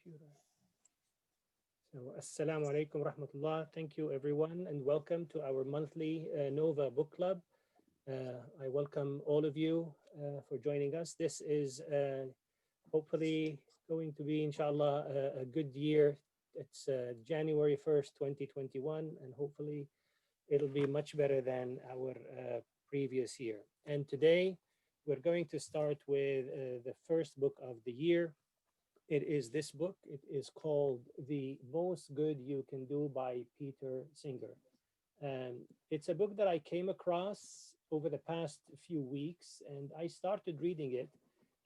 computer. So, Assalamu alaikum rahmatullah. Thank you, everyone, and welcome to our monthly Nova Book Club. I welcome all of you for joining us. This is hopefully going to be, inshallah, a good year. It's January 1st, 2021, and hopefully it'll be much better than our previous year. And today we're going to start with the first book of the year. It is this book. It is called The Most Good You Can Do by Peter Singer. It's a book that I came across over the past few weeks, and I started reading it,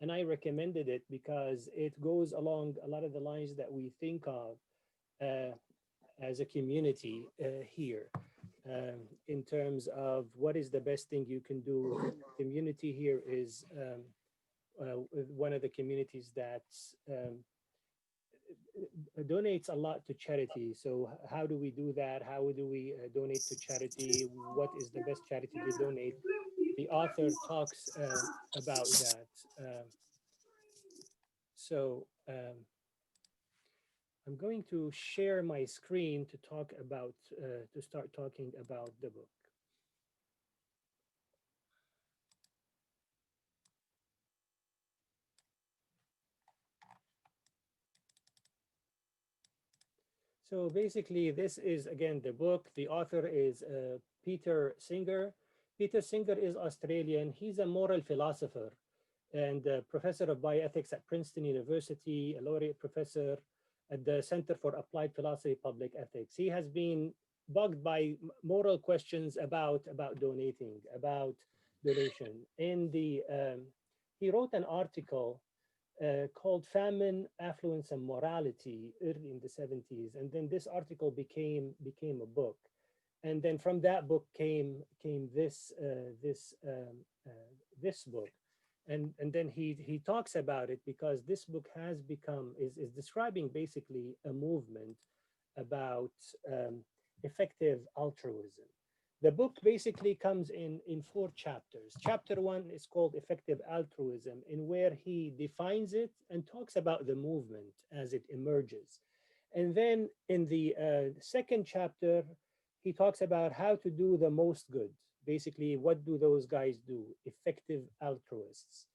and I recommended it because it goes along a lot of the lines that we think of as a community here, in terms of what is the best thing you can do. Community here is one of the communities that donates a lot to charity. So how do we do that? How do we donate to charity? What is the best charity to donate? The author talks about that. I'm going to share my screen to talk about, to start talking about the book. So basically, this is again the book. The author is Peter Singer. Peter Singer is Australian. He's a moral philosopher and a professor of bioethics at Princeton University, a laureate professor at the Center for Applied Philosophy Public Ethics. He has been bugged by moral questions about donating, about donation. He wrote an article called Famine, Affluence, and Morality early in the 70s. And then this article became a book. And then from that book came this book. And then he talks about it because this book has become, is describing basically a movement about effective altruism. The book basically comes in 4 chapters. Chapter 1 is called Effective Altruism, in where he defines it and talks about the movement as it emerges. And then in the second chapter, he talks about how to do the most good. Basically, what do those guys do? Effective altruists.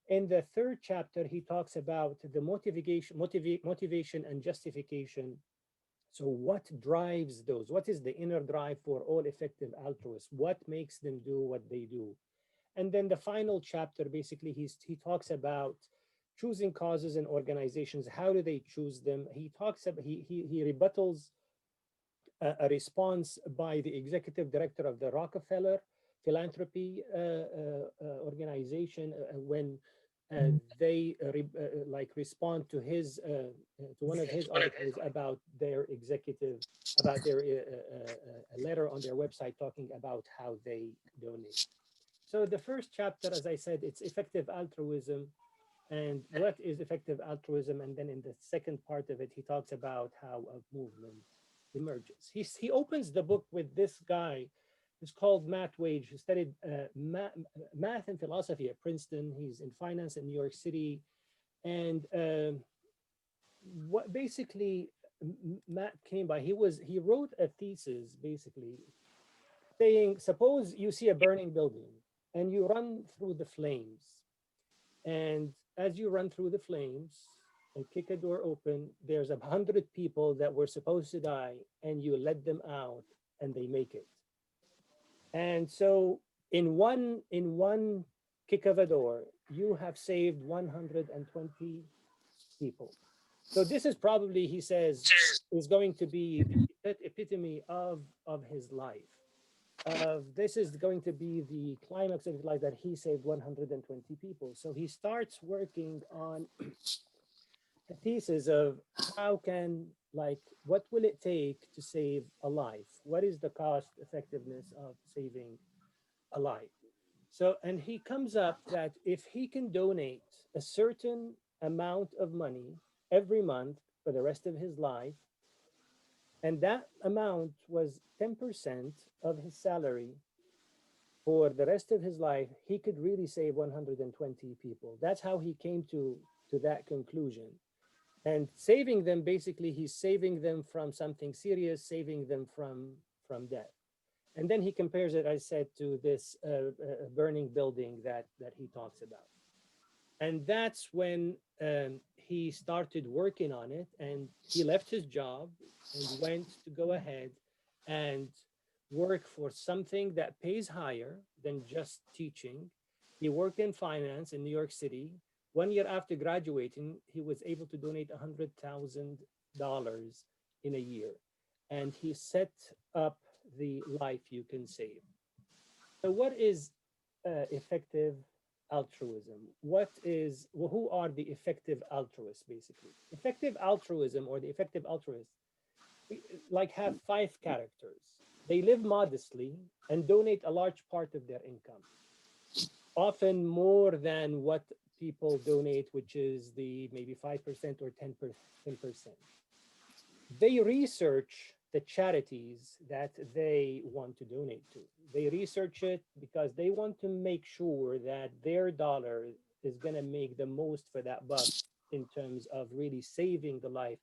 In the third chapter, he talks about the motivation and justification. So what drives those? What is the inner drive for all effective altruists? What makes them do what they do? And then the final chapter, basically, he talks about choosing causes and organizations. How do they choose them? He talks about, he rebuttals a response by the executive director of the Rockefeller Philanthropy organization when they respond to his to one of his articles about their executive, about their a letter on their website talking about how they donate. So the first chapter, as I said, it's effective altruism and what is effective altruism. And then in the second part of it, he talks about how a movement emerges. He opens the book with this guy. It's called Matt Wage. He studied math and philosophy at Princeton. He's in finance in New York City. And what basically Matt came by, he wrote a thesis basically saying, suppose you see a burning building and you run through the flames. And as you run through the flames and kick a door open, there's 100 people that were supposed to die, and you let them out and they make it. And so in one kick of a door, you have saved 120 people. So this is probably, he says, is going to be the epitome of his life. This is going to be the climax of his life, that he saved 120 people. So he starts working on a thesis of how can, what will it take to save a life? What is the cost effectiveness of saving a life? So, and he comes up that if he can donate a certain amount of money every month for the rest of his life, and that amount was 10% of his salary for the rest of his life, he could really save 120 people. That's how he came to that conclusion. And saving them, basically, he's saving them from something serious, saving them from death. And then he compares it, I said, to this burning building that he talks about. And that's when he started working on it, and he left his job and went to go ahead and work for something that pays higher than just teaching. He worked in finance in New York City. 1 year after graduating, he was able to donate $100,000 in a year, and he set up the life you can save. So, what is effective altruism? What is, well, who are the effective altruists, basically? Effective altruism, or the effective altruists, like, have five characters. They live modestly and donate a large part of their income, often more than what people donate, which is the maybe 5% or 10%. They research the charities that they want to donate to. They research it because they want to make sure that their dollar is going to make the most for that buck in terms of really saving the life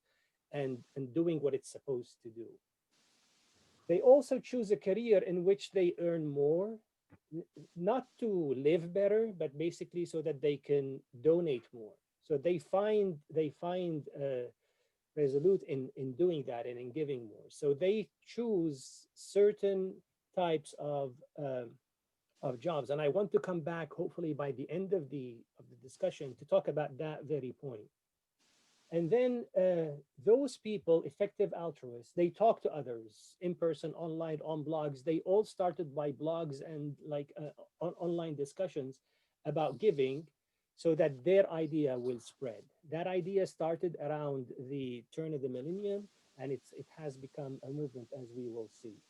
and doing what it's supposed to do. They also choose a career in which they earn more, not to live better, but basically so that they can donate more. So they find resolute in doing that and in giving more. So they choose certain types of jobs, and I want to come back hopefully by the end of the discussion to talk about that very point. And then those people, effective altruists, they talk to others in person, online, on blogs. They all started by blogs and like online discussions about giving so that their idea will spread. That idea started around the turn of the millennium, and it has become a movement, as we will see.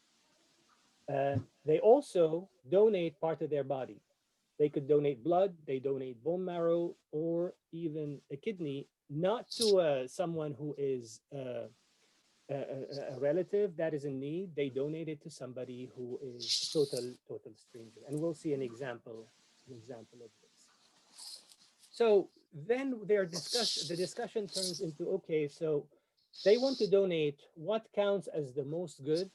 They also donate part of their body. They could donate blood, they donate bone marrow, or even a kidney, not to someone who is a relative that is in need. They donate it to somebody who is a total stranger. And we'll see an example of this. So then the discussion turns into, okay, so they want to donate what counts as the most good,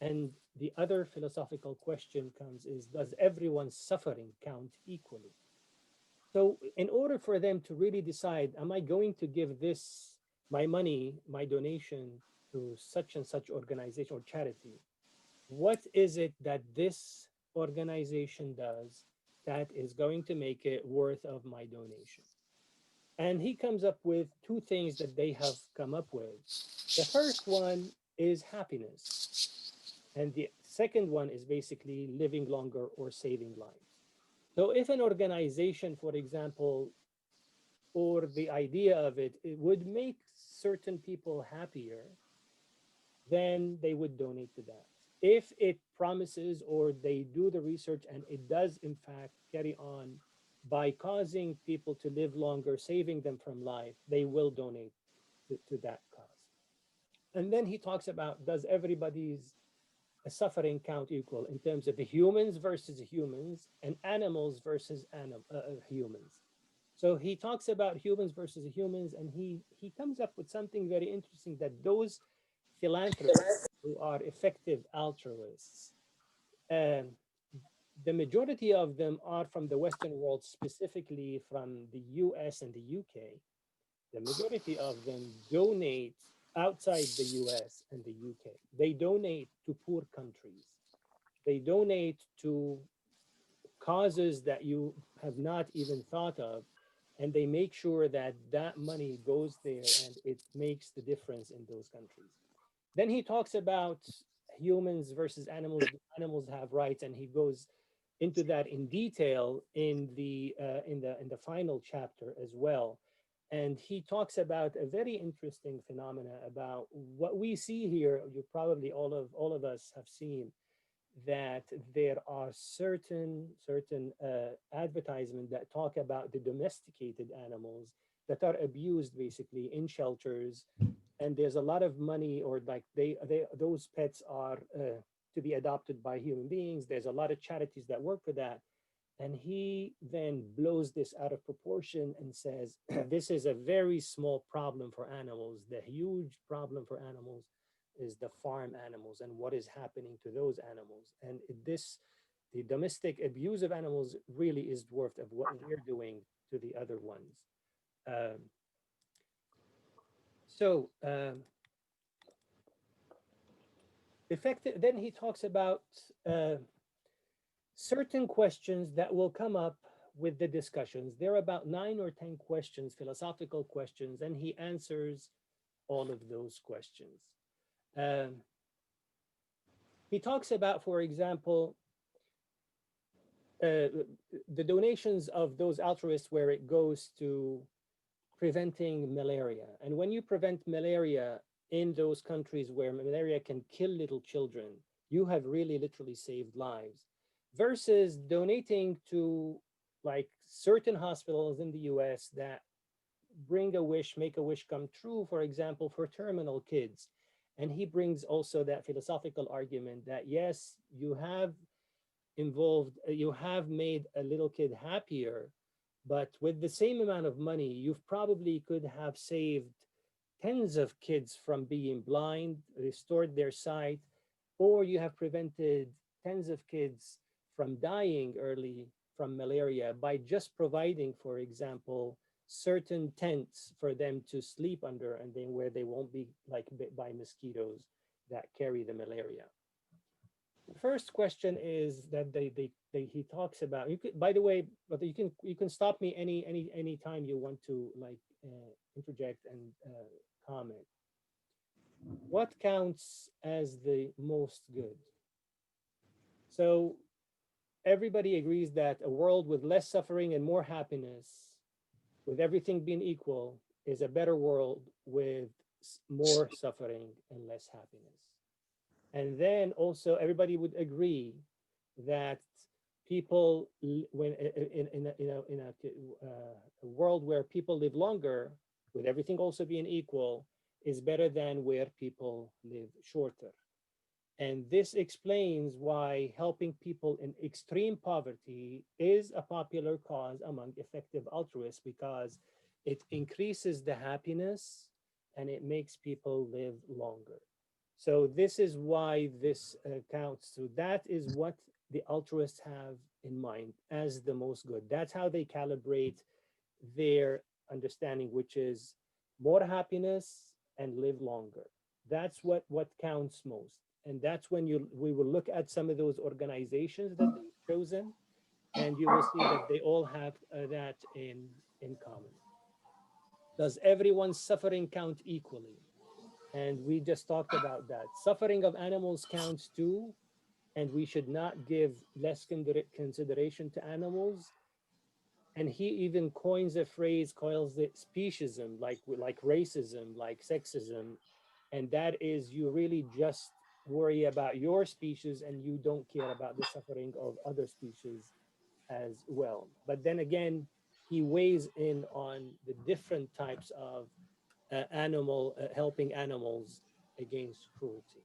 and the other philosophical question comes is, does everyone's suffering count equally? So, in order for them to really decide, am I going to give this, my money, my donation to such and such organization or charity? What is it that this organization does that is going to make it worth of my donation? And he comes up with two things that they have come up with. The first one is happiness. And the second one is basically living longer or saving lives. So if an organization, for example, or the idea of it, it would make certain people happier, then they would donate to that. If it promises or they do the research and it does in fact carry on by causing people to live longer, saving them from life, they will donate to that cause. And then he talks about, does everybody's suffering count equal in terms of the humans versus humans and animals versus humans. So he talks about humans versus humans, and he comes up with something very interesting, that those philanthropists who are effective altruists, um, the majority of them are from the Western world, specifically from the US and the UK. The majority of them donate outside the US and the UK. They donate to poor countries. They donate to causes that you have not even thought of, and they make sure that that money goes there and it makes the difference in those countries. Then he talks about humans versus animals. Animals have rights, and he goes into that in detail in the final chapter as well. And he talks about a very interesting phenomena about what we see here. You probably all of us have seen that there are certain advertisements that talk about the domesticated animals that are abused basically in shelters, and there's a lot of money, or like they those pets are to be adopted by human beings. There's a lot of charities that work for that, And he then blows this out of proportion and says, this is a very small problem for animals. The huge problem for animals is the farm animals and what is happening to those animals. And the domestic abuse of animals really is dwarfed of what we're doing to the other ones. Um, so, effective, then he talks about uh, certain questions that will come up with the discussions. There are about 9 or 10 questions, philosophical questions, and he answers all of those questions. Um, he talks about, for example, the donations of those altruists where it goes to preventing malaria. And when you prevent malaria in those countries where malaria can kill little children, you have really literally saved lives versus donating to like certain hospitals in the US that bring a wish, make a wish come true, for example, for terminal kids. And he brings also that philosophical argument that yes, you have you have made a little kid happier, but with the same amount of money, you've probably could have saved tens of kids from being blind, restored their sight, or you have prevented tens of kids from dying early from malaria by just providing, for example, certain tents for them to sleep under and then where they won't be like bit by mosquitoes that carry the malaria. The first question is that he talks about. You could, by the way, but you can stop me any time you want to like interject and comment. What counts as the most good? So everybody agrees that a world with less suffering and more happiness, with everything being equal, is a better world with more suffering and less happiness. And then also everybody would agree that people when a world where people live longer with everything also being equal is better than where people live shorter. And this explains why helping people in extreme poverty is a popular cause among effective altruists because it increases the happiness and it makes people live longer. So this is why this counts. So that is what the altruists have in mind as the most good. That's how they calibrate their understanding, which is more happiness and live longer. That's what counts most. And that's when we will look at some of those organizations that they've chosen, and you will see that they all have that in common. Does everyone's suffering count equally? And we just talked about that. Suffering of animals counts too, and we should not give less consideration to animals. And he even coins a phrase, calls it speciesism, like racism, like sexism, and that is you really just worry about your species and you don't care about the suffering of other species as well. But then again, he weighs in on the different types of animal helping animals against cruelty.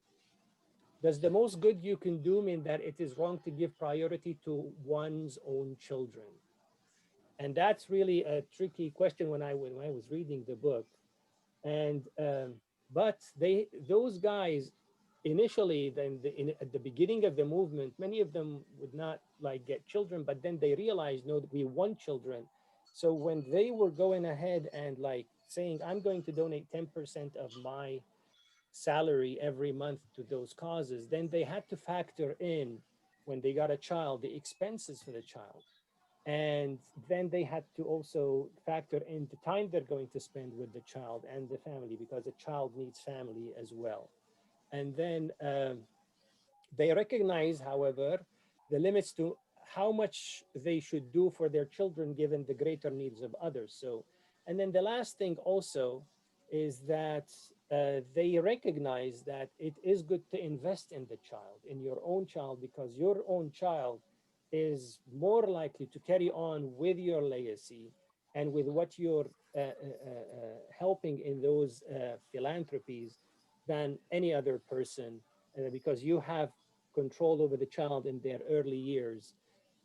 Does the most good you can do mean that it is wrong to give priority to one's own children? And that's really a tricky question when I was reading the book. And but those guys initially at the beginning of the movement, many of them would not like get children, but then they realized no, that we want children. So when they were going ahead and like saying, I'm going to donate 10% of my salary every month to those causes, then they had to factor in when they got a child, the expenses for the child. And then they had to also factor in the time they're going to spend with the child and the family because a child needs family as well. And then they recognize, however, the limits to how much they should do for their children given the greater needs of others. So, and then the last thing also is that they recognize that it is good to invest in the child, in your own child, because your own child is more likely to carry on with your legacy and with what you're helping in those philanthropies than any other person because you have control over the child in their early years.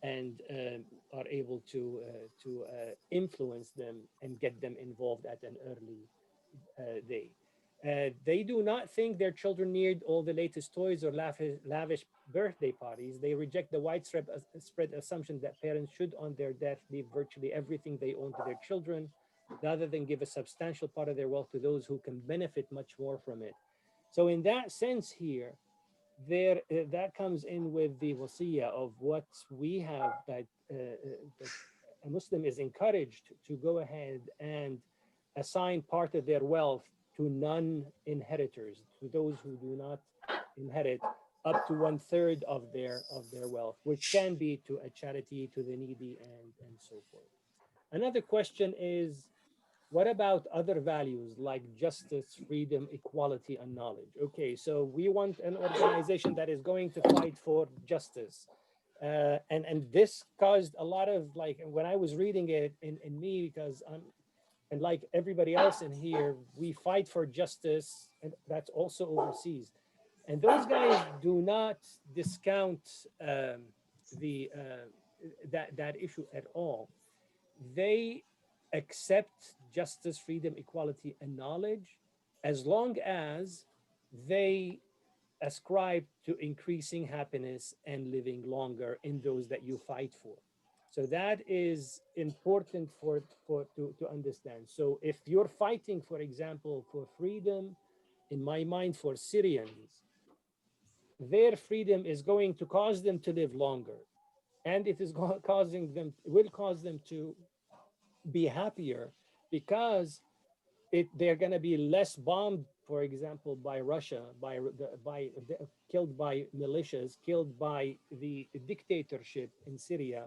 and are able to influence them and get them involved at an early day. They do not think their children need all the latest toys or lavish birthday parties. They reject the widespread spread assumption that parents should, on their death, leave virtually everything they own to their children, rather than give a substantial part of their wealth to those who can benefit much more from it. So, in that sense, here, that comes in with the wasiya of what we have, that a Muslim is encouraged to go ahead and assign part of their wealth to non-inheritors, to those who do not inherit, up to one third of their wealth, which can be to a charity, to the needy, and so forth. Another question is, what about other values like justice, freedom, equality, and knowledge? Okay, so we want an organization that is going to fight for justice. And this caused a lot of, like, when I was reading it in me, because I'm, and like everybody else in here, we fight for justice, and that's also overseas. And those guys do not discount the that issue at all. They accept justice, freedom, equality, and knowledge as long as they ascribe to increasing happiness and living longer in those that you fight for. So that is important to understand. So if you're fighting, for example, for freedom, in my mind, for Syrians, their freedom is going to cause them to live longer, and it is causing them, will cause them to be happier, because they're going to be less bombed, for example, by Russia, killed by militias, killed by the dictatorship in Syria,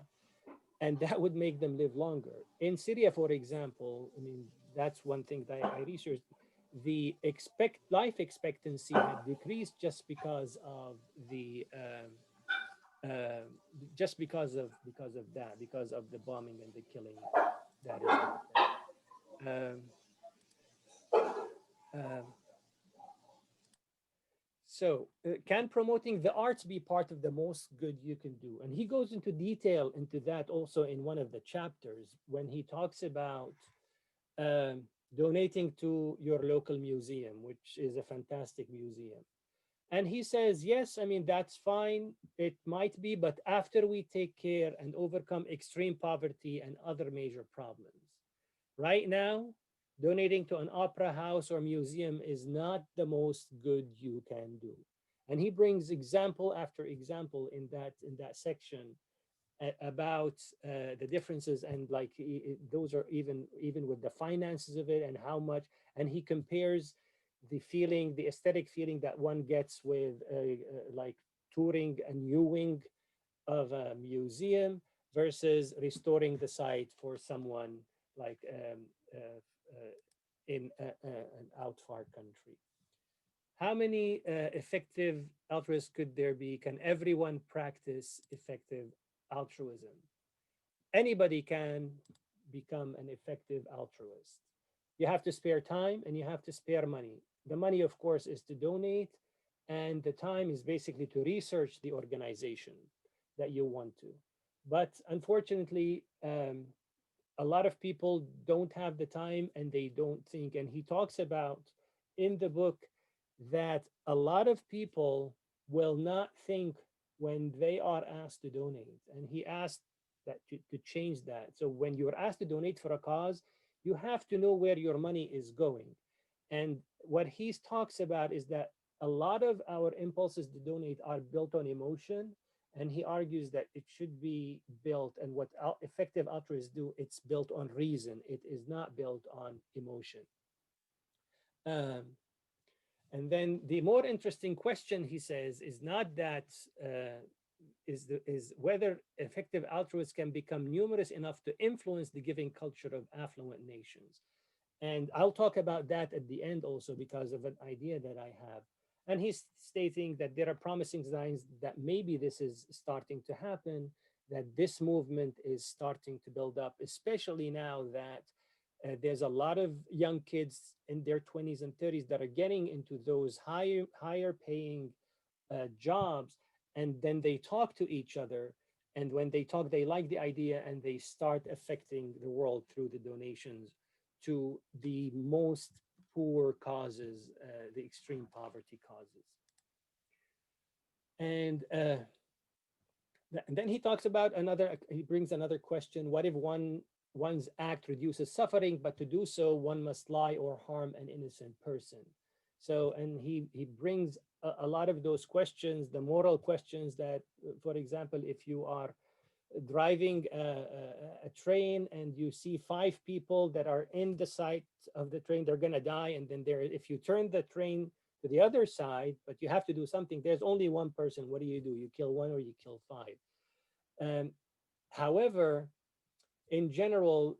and that would make them live longer. In Syria, for example, I mean, that's one thing that I researched. The life expectancy had decreased just because of the uh, because of that, because of the bombing and the killing that is happening. Um, can promoting the arts be part of the most good you can do? And he goes into detail into that also in one of the chapters when he talks about um, donating to your local museum, which is a fantastic museum. And he says, yes, I mean, that's fine. It might be, but after we take care and overcome extreme poverty and other major problems. Right now, donating to an opera house or museum is not the most good you can do. And he brings example after example in that section about the differences, and like those are even with the finances of it and how much. And he compares the feeling, the aesthetic feeling that one gets with like touring a new wing of a museum versus restoring the site for someone like in an out far country. How many effective altruists could there be? Can everyone practice effective altruism? Anybody can become an effective altruist. You have to spare time and you have to spare money. The money, of course, is to donate, and the time is basically to research the organization that you want to. But unfortunately, a lot of people don't have the time and they don't think. And he talks about in the book that a lot of people will not think when they are asked to donate. And he asked that to change that. So when you're asked to donate for a cause, you have to know where your money is going. And what he talks about is that a lot of our impulses to donate are built on emotion, and he argues that it should be built, and what effective altruists do, it's built on reason, it is not built on emotion. um, and then the more interesting question, he says, is not that is whether effective altruists can become numerous enough to influence the giving culture of affluent nations. And I'll talk about that at the end also, because of an idea that I have. And he's stating that there are promising signs that maybe this is starting to happen, that this movement is starting to build up, especially now that there's a lot of young kids in their 20s and 30s that are getting into those higher paying jobs, and then they talk to each other, And when they talk, they like the idea and they start affecting the world through the donations to the most poor causes, the extreme poverty causes. And and then he talks about another, he brings another question. What if one's act reduces suffering, but to do so, one must lie or harm an innocent person? So, and he brings a lot of those questions, the moral questions that, for example, if you are driving a train and you see five people that are in the site of the train, they're going to die. And then there, if you turn the train to the other side, but you have to do something, there's only one person. What do? You kill one or you kill five. Um, However, in general,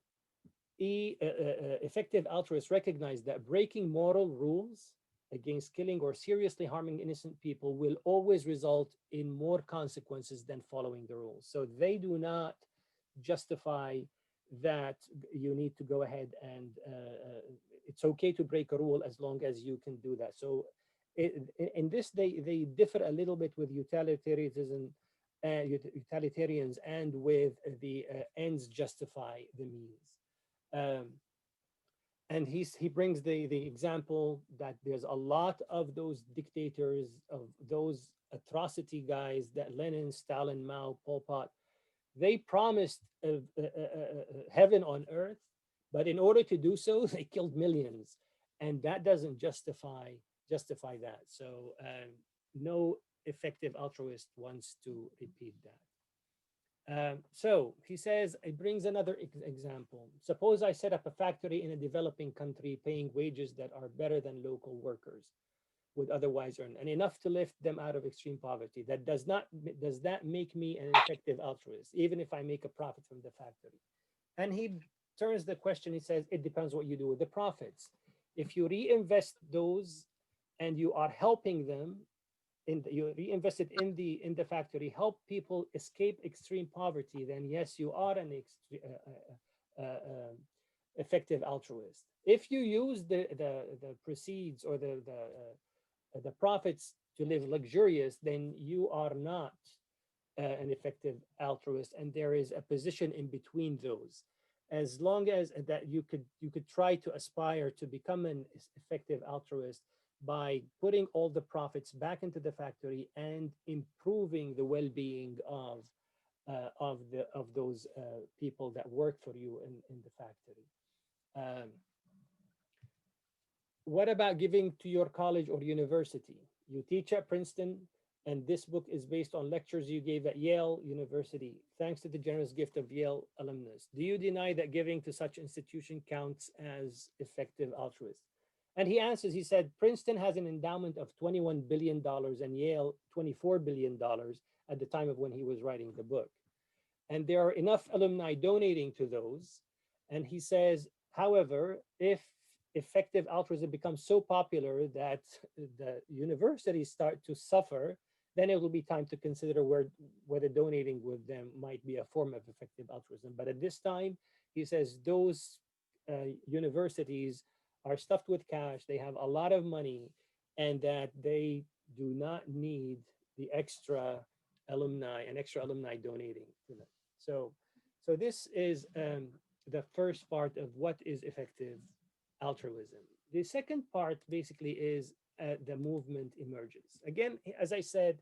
effective altruists recognize that breaking moral rules against killing or seriously harming innocent people will always result in more consequences than following the rules. So they do not justify that you need to go ahead and it's okay to break a rule as long as you can do that. So in this, they differ a little bit with utilitarianism, utilitarians, and with the ends justify the means. Um, and he brings the example that there's a lot of those dictators, of those atrocity guys, that Lenin, Stalin, Mao, Pol Pot, they promised heaven on earth, but in order to do so, they killed millions, and that doesn't justify that. So no effective altruist wants to repeat that. So he says, it brings another example. Suppose I set up a factory in a developing country paying wages that are better than local workers would otherwise earn, and enough to lift them out of extreme poverty. That does that make me an effective altruist, even if I make a profit from the factory? And he turns the question, he says, it depends what you do with the profits. If you reinvest those and you are helping them, you reinvested in the factory, help people escape extreme poverty, then yes, you are an effective altruist. If you use the proceeds or the profits to live luxurious, then you are not an effective altruist, and there is a position in between those. As long as that you could try to aspire to become an effective altruist by putting all the profits back into the factory and improving the well-being of those people that work for you in the factory. Um, what about giving to your college or university? You teach at Princeton, and this book is based on lectures you gave at Yale University, thanks to the generous gift of Yale alumnus. Do you deny that giving to such institution counts as effective altruism? And he answers, he said, Princeton has an endowment of $21 billion and Yale $24 billion at the time of when he was writing the book. And there are enough alumni donating to those. And he says, however, if effective altruism becomes so popular that the universities start to suffer, then it will be time to consider whether donating with them might be a form of effective altruism. But at this time, he says those universities are stuffed with cash, they have a lot of money, and that they do not need the extra alumni donating to them. So this is the first part of what is effective altruism. The second part basically is the movement emerges. Again, as I said,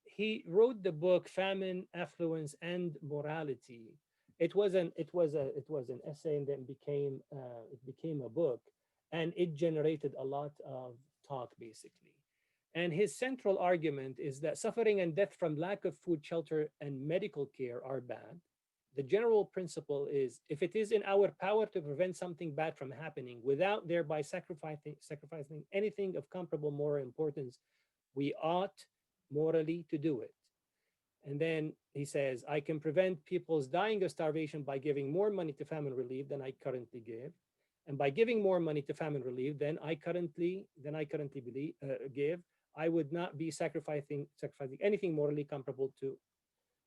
he wrote the book Famine, Affluence, and Morality. It was an essay, and then it became a book, and it generated a lot of talk basically. And his central argument is that suffering and death from lack of food, shelter, and medical care are bad. The general principle is, if it is in our power to prevent something bad from happening without thereby sacrificing anything of comparable moral importance, we ought morally to do it. And then he says, I can prevent people's dying of starvation by giving more money to famine relief than I currently give. And by giving more money to famine relief than I currently give, I would not be sacrificing anything morally comparable to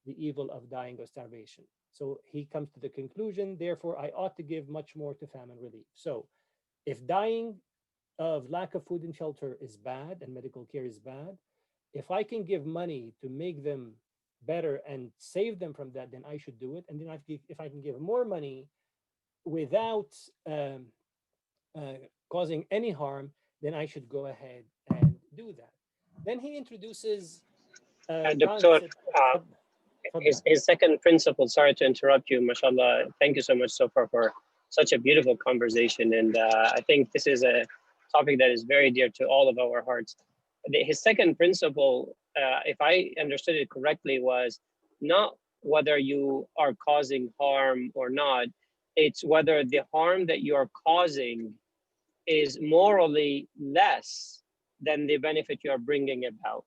the evil of dying of starvation. So he comes to the conclusion, therefore, I ought to give much more to famine relief. So if dying of lack of food and shelter is bad and medical care is bad, if I can give money to make them better and save them from that, then I should do it. And then if I can give more money without um, uh, causing any harm, then I should go ahead and do that. Then he introduces a Doctor, concept. uh, Fad- Faddal. his second principle, sorry to interrupt you, mashallah, thank you so much so far for such a beautiful conversation. And I think this is a topic that is very dear to all of our hearts. His second principle, if I understood it correctly, was not whether you are causing harm or not, it's whether the harm that you are causing is morally less than the benefit you are bringing about.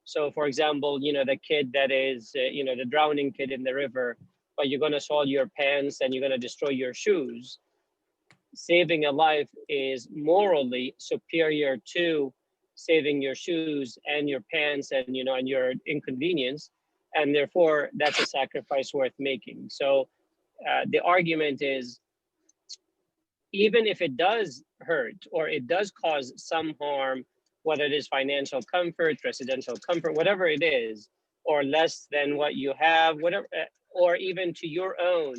So, for example, the kid that is, the drowning kid in the river, but you're going to soil your pants and you're going to destroy your shoes. Saving a life is morally superior to saving your shoes and your pants and and your inconvenience, and therefore that's a sacrifice worth making. So the argument is, even if it does hurt or it does cause some harm, whether it is financial comfort, residential comfort, whatever it is, or less than what you have, whatever, or even to your own,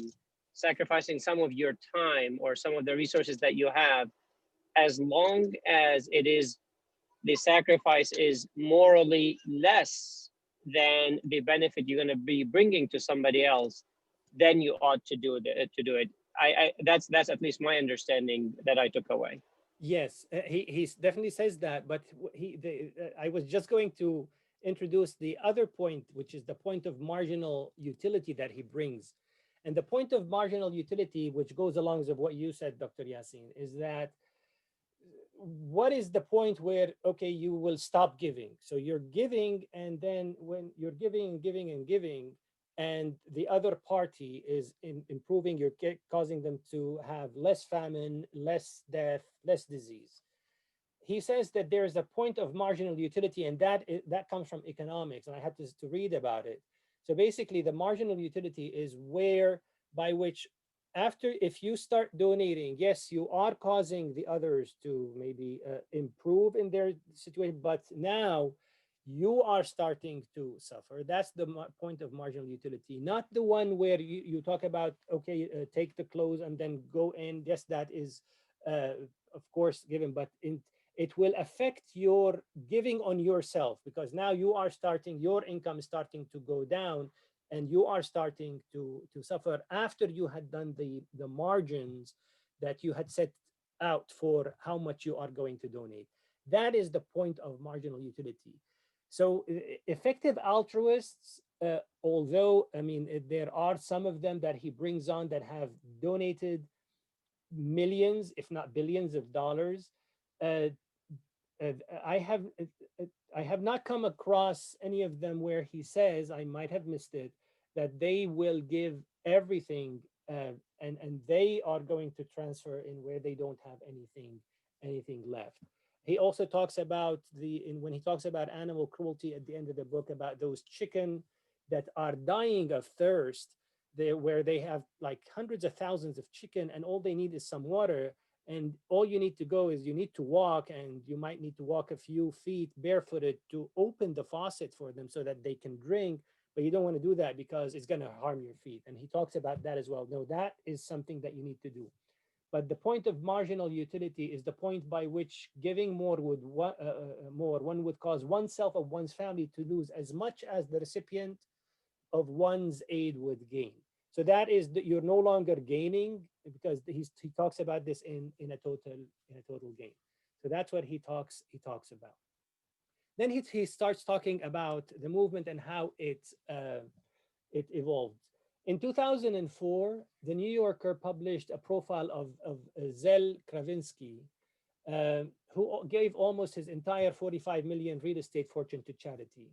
sacrificing some of your time or some of the resources that you have, as long as the sacrifice is morally less than the benefit you're going to be bringing to somebody else, then you ought to do it. That's at least my understanding that I took away. Yes, he definitely says that, but I was just going to introduce the other point, which is the point of marginal utility that he brings. And the point of marginal utility, which goes along with what you said, Dr. Yassin, is that what is the point where, okay, you will stop giving? So you're giving, and then when you're giving and giving and giving, and the other party is improving, you're causing them to have less famine, less death, less disease. He says that there is a point of marginal utility, and that comes from economics, and I had to read about it. So basically, the marginal utility is where by which, after, if you start donating, yes, you are causing the others to maybe improve in their situation, but now you are starting to suffer. That's the point of marginal utility, not the one where you talk about, okay, take the clothes and then go in. Yes, that is uh, of course given, but it will affect your giving on yourself, because now you are starting, your income is starting to go down, and you are starting to suffer after you had done the margins that you had set out for how much you are going to donate. That is the point of marginal utility. So effective altruists, although I mean there are some of them that he brings on that have donated millions, if not billions of dollars. Uh, uh, I have I have not come across any of them where he says, I might have missed it, that they will give everything, and they are going to transfer in where they don't have anything left. He also talks about when he talks about animal cruelty at the end of the book, about those chicken that are dying of thirst, where they have like hundreds of thousands of chicken, and all they need is some water, and all you need to go is you need to walk, and you might need to walk a few feet barefooted to open the faucet for them so that they can drink, but you don't want to do that because it's going to harm your feet. And he talks about that as well. No, that is something that you need to do. But the point of marginal utility is the point by which giving more more, one would cause oneself or one's family to lose as much as the recipient of one's aid would gain. So that is that you're no longer gaining, because he talks about this in a total gain. So that's what he talks about. Then he starts talking about the movement and how it evolved. In 2004, the New Yorker published a profile of Zel Kravinsky, who gave almost his entire 45 million real estate fortune to charity.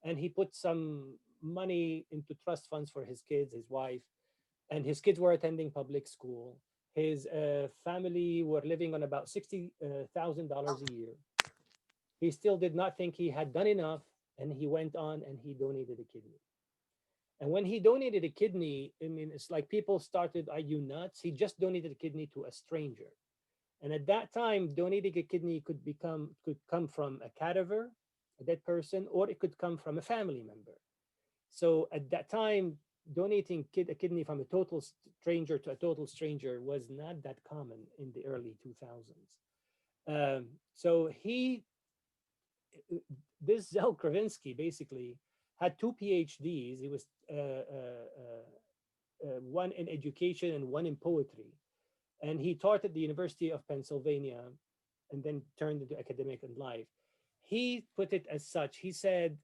And he put some money into trust funds for his kids, his wife, and his kids were attending public school. His family were living on about $60,000 a year. He still did not think he had done enough, and he went on and he donated a kidney. And when he donated a kidney, I mean, it's like people started, are you nuts? He just donated a kidney to a stranger. And at that time, donating a kidney could come from a cadaver, a dead person, or it could come from a family member. So at that time, donating a kidney from a total stranger to a total stranger was not that common in the early 2000s. So this Zel Kravinsky basically had two PhDs. He was one in education and one in poetry. And he taught at the University of Pennsylvania and then turned into academic and life. He put it as such. He said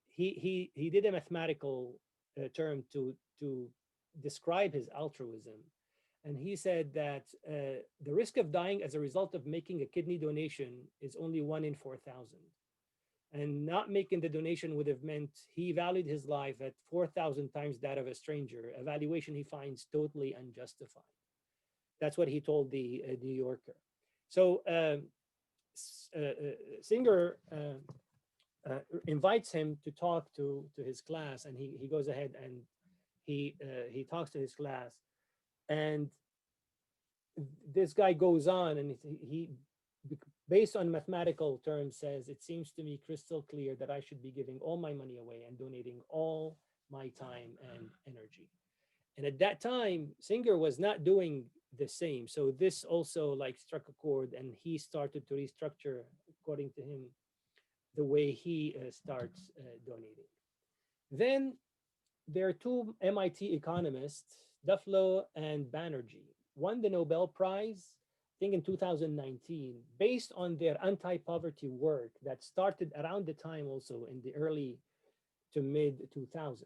he did a mathematical term to describe his altruism. And he said that the risk of dying as a result of making a kidney donation is only 1 in 4,000. And not making the donation would have meant he valued his life at 4,000 times that of a stranger, a valuation he finds totally unjustified. That's what he told the New Yorker. So Singer invites him to talk to his class, and he goes ahead and he talks to his class, and this guy goes on and he based on mathematical terms says, it seems to me crystal clear that I should be giving all my money away and donating all my time and energy. And at that time, Singer was not doing the same. So this also like struck a chord, and he started to restructure, according to him, the way he starts donating. Then there are two MIT economists, Duflo and Banerjee, won the Nobel Prize, I think in 2019, based on their anti-poverty work that started around the time also in the early to mid 2000s.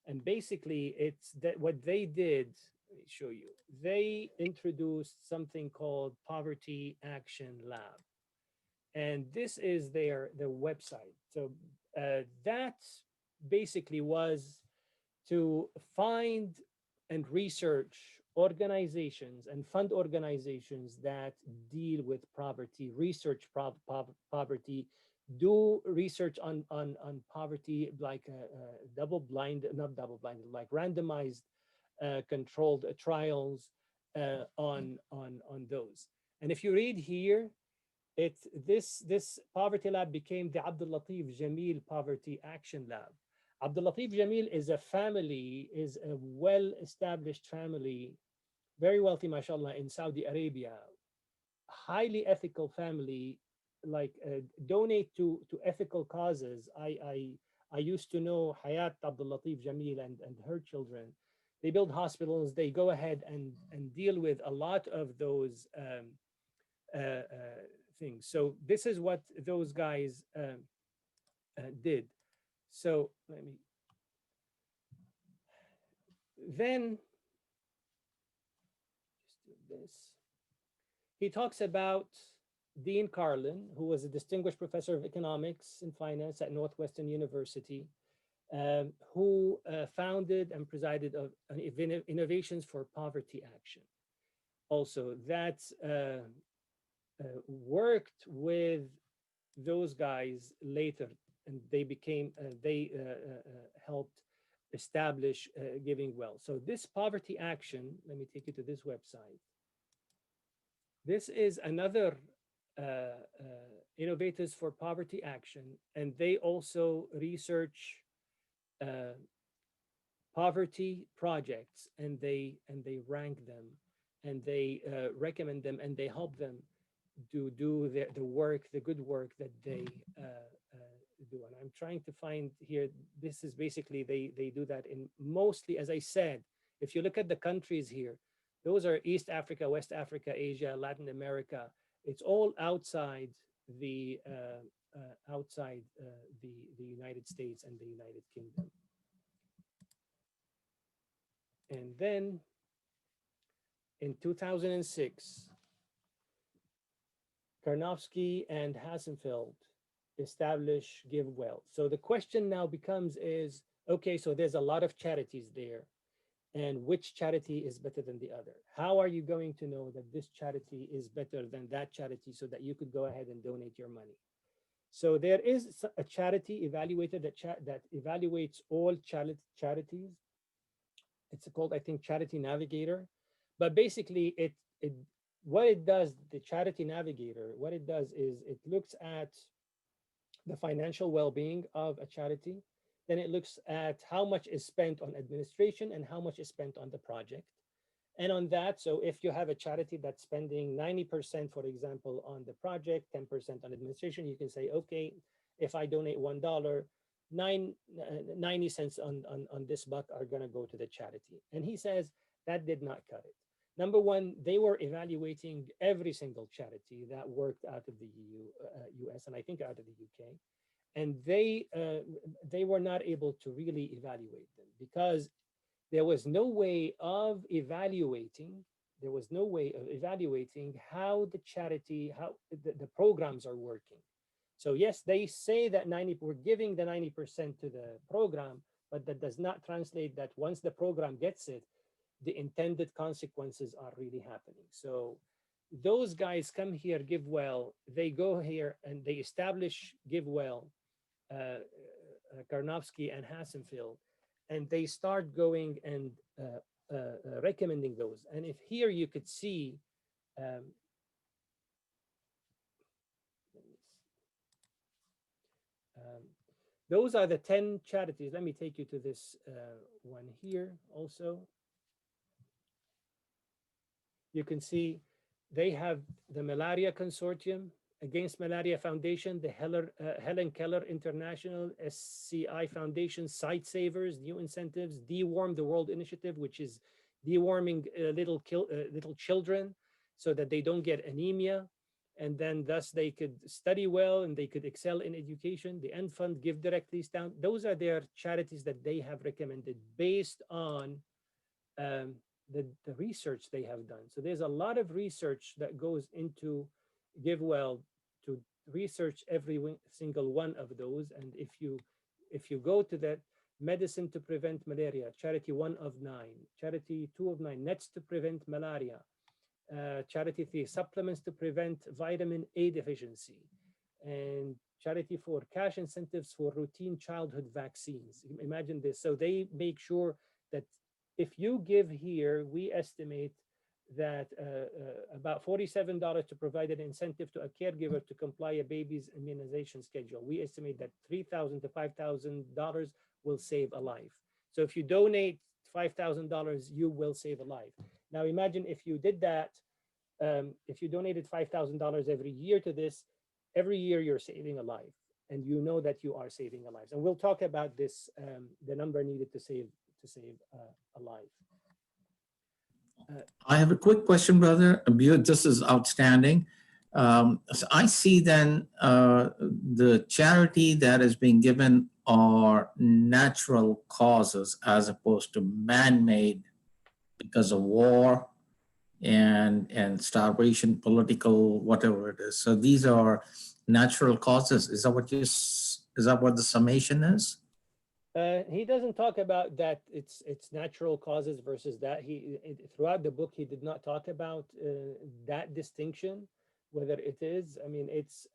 And basically, it's that what they did, let me show you, they introduced something called Poverty Action Lab. And this is their website. So that basically was to find and research organizations and fund organizations that deal with poverty, research poverty, do research on poverty, like double blind, not double blind, like randomized controlled trials on those. And if you read here, this poverty lab became the Abdul Latif Jameel Poverty Action Lab. Abdul Latif Jameel is a family, is a well-established family, very wealthy, mashallah, in Saudi Arabia, highly ethical family, like donate to ethical causes. I used to know Hayat Abdul Latif Jameel and her children. They build hospitals. They go ahead and deal with a lot of those things. So this is what those guys did. So let me then just do this. He talks about Dean Carlin, who was a distinguished professor of economics and finance at Northwestern University, who founded and presided of Innovations for Poverty Action. Also, that worked with those guys later, and they became, they helped establish Giving Well. So this Poverty Action, let me take you to this website. This is another Innovators for Poverty Action, and they also research poverty projects, and they rank them, and they recommend them, and they help them to do the work, the good work that they do. And I'm trying to find here, this is basically, they do that in mostly, as I said, if you look at the countries here, those are East Africa, West Africa, Asia, Latin America. It's all outside the the United States and the United Kingdom. And then in 2006, Karnofsky and Hassenfeld establish Give Well. So the question now becomes is, okay, so there's a lot of charities there, and which charity is better than the other? How are you going to know that this charity is better than that charity so that you could go ahead and donate your money? So there is a charity evaluator that evaluates all charities. It's called, I think, Charity Navigator. But basically, what it does, the Charity Navigator, what it does is it looks at the financial well-being of a charity. Then it looks at how much is spent on administration and how much is spent on the project. And on that, so if you have a charity that's spending 90%, for example, on the project, 10% on administration, you can say, okay, if I donate $1, 90 cents on this buck are going to go to the charity. And he says that did not cut it. Number one, they were evaluating every single charity that worked out of the US, and I think out of the UK, and they were not able to really evaluate them because there was no way of evaluating. There was no way of evaluating how the charity, how the programs are working. So yes, they say that we're giving the 90% to the program, but that does not translate that once the program gets it, the intended consequences are really happening. So those guys come here, GiveWell, they go here and they establish GiveWell, Karnofsky and Hassenfeld, and they start going and recommending those. And if here you could see, those are the 10 charities. Let me take you to this one here also. You can see they have the Malaria Consortium, Against Malaria Foundation, the Helen Keller International, SCI Foundation, Site Savers, New Incentives, Deworm the World Initiative, which is deworming little children so that they don't get anemia, and then thus they could study well and they could excel in education. The End Fund, Give Directly, Down. Those are their charities that they have recommended based on the research they have done. So there's a lot of research that goes into GiveWell to research every single one of those. And if you go to that, Medicine to Prevent Malaria, Charity 1 of 9, Charity 2 of 9, Nets to Prevent Malaria, Charity 3, Supplements to Prevent Vitamin A Deficiency, and Charity 4, Cash Incentives for Routine Childhood Vaccines. Imagine this. So they make sure that if you give here, we estimate that about $47 to provide an incentive to a caregiver to comply a baby's immunization schedule. We estimate that $3,000 to $5,000 will save a life. So if you donate $5,000, you will save a life. Now imagine if you did that, if you donated $5,000 every year to this, every year you're saving a life, and you know that you are saving a life. And we'll talk about this, the number needed to save a life. I have a quick question, brother. This is outstanding. So I see then the charity that is being given are natural causes as opposed to man-made because of war and starvation, political, whatever it is. So these are natural causes. Is that what the summation is? He doesn't talk about that. It's natural causes versus that. Throughout the book, he did not talk about that distinction, whether it is. I mean, it's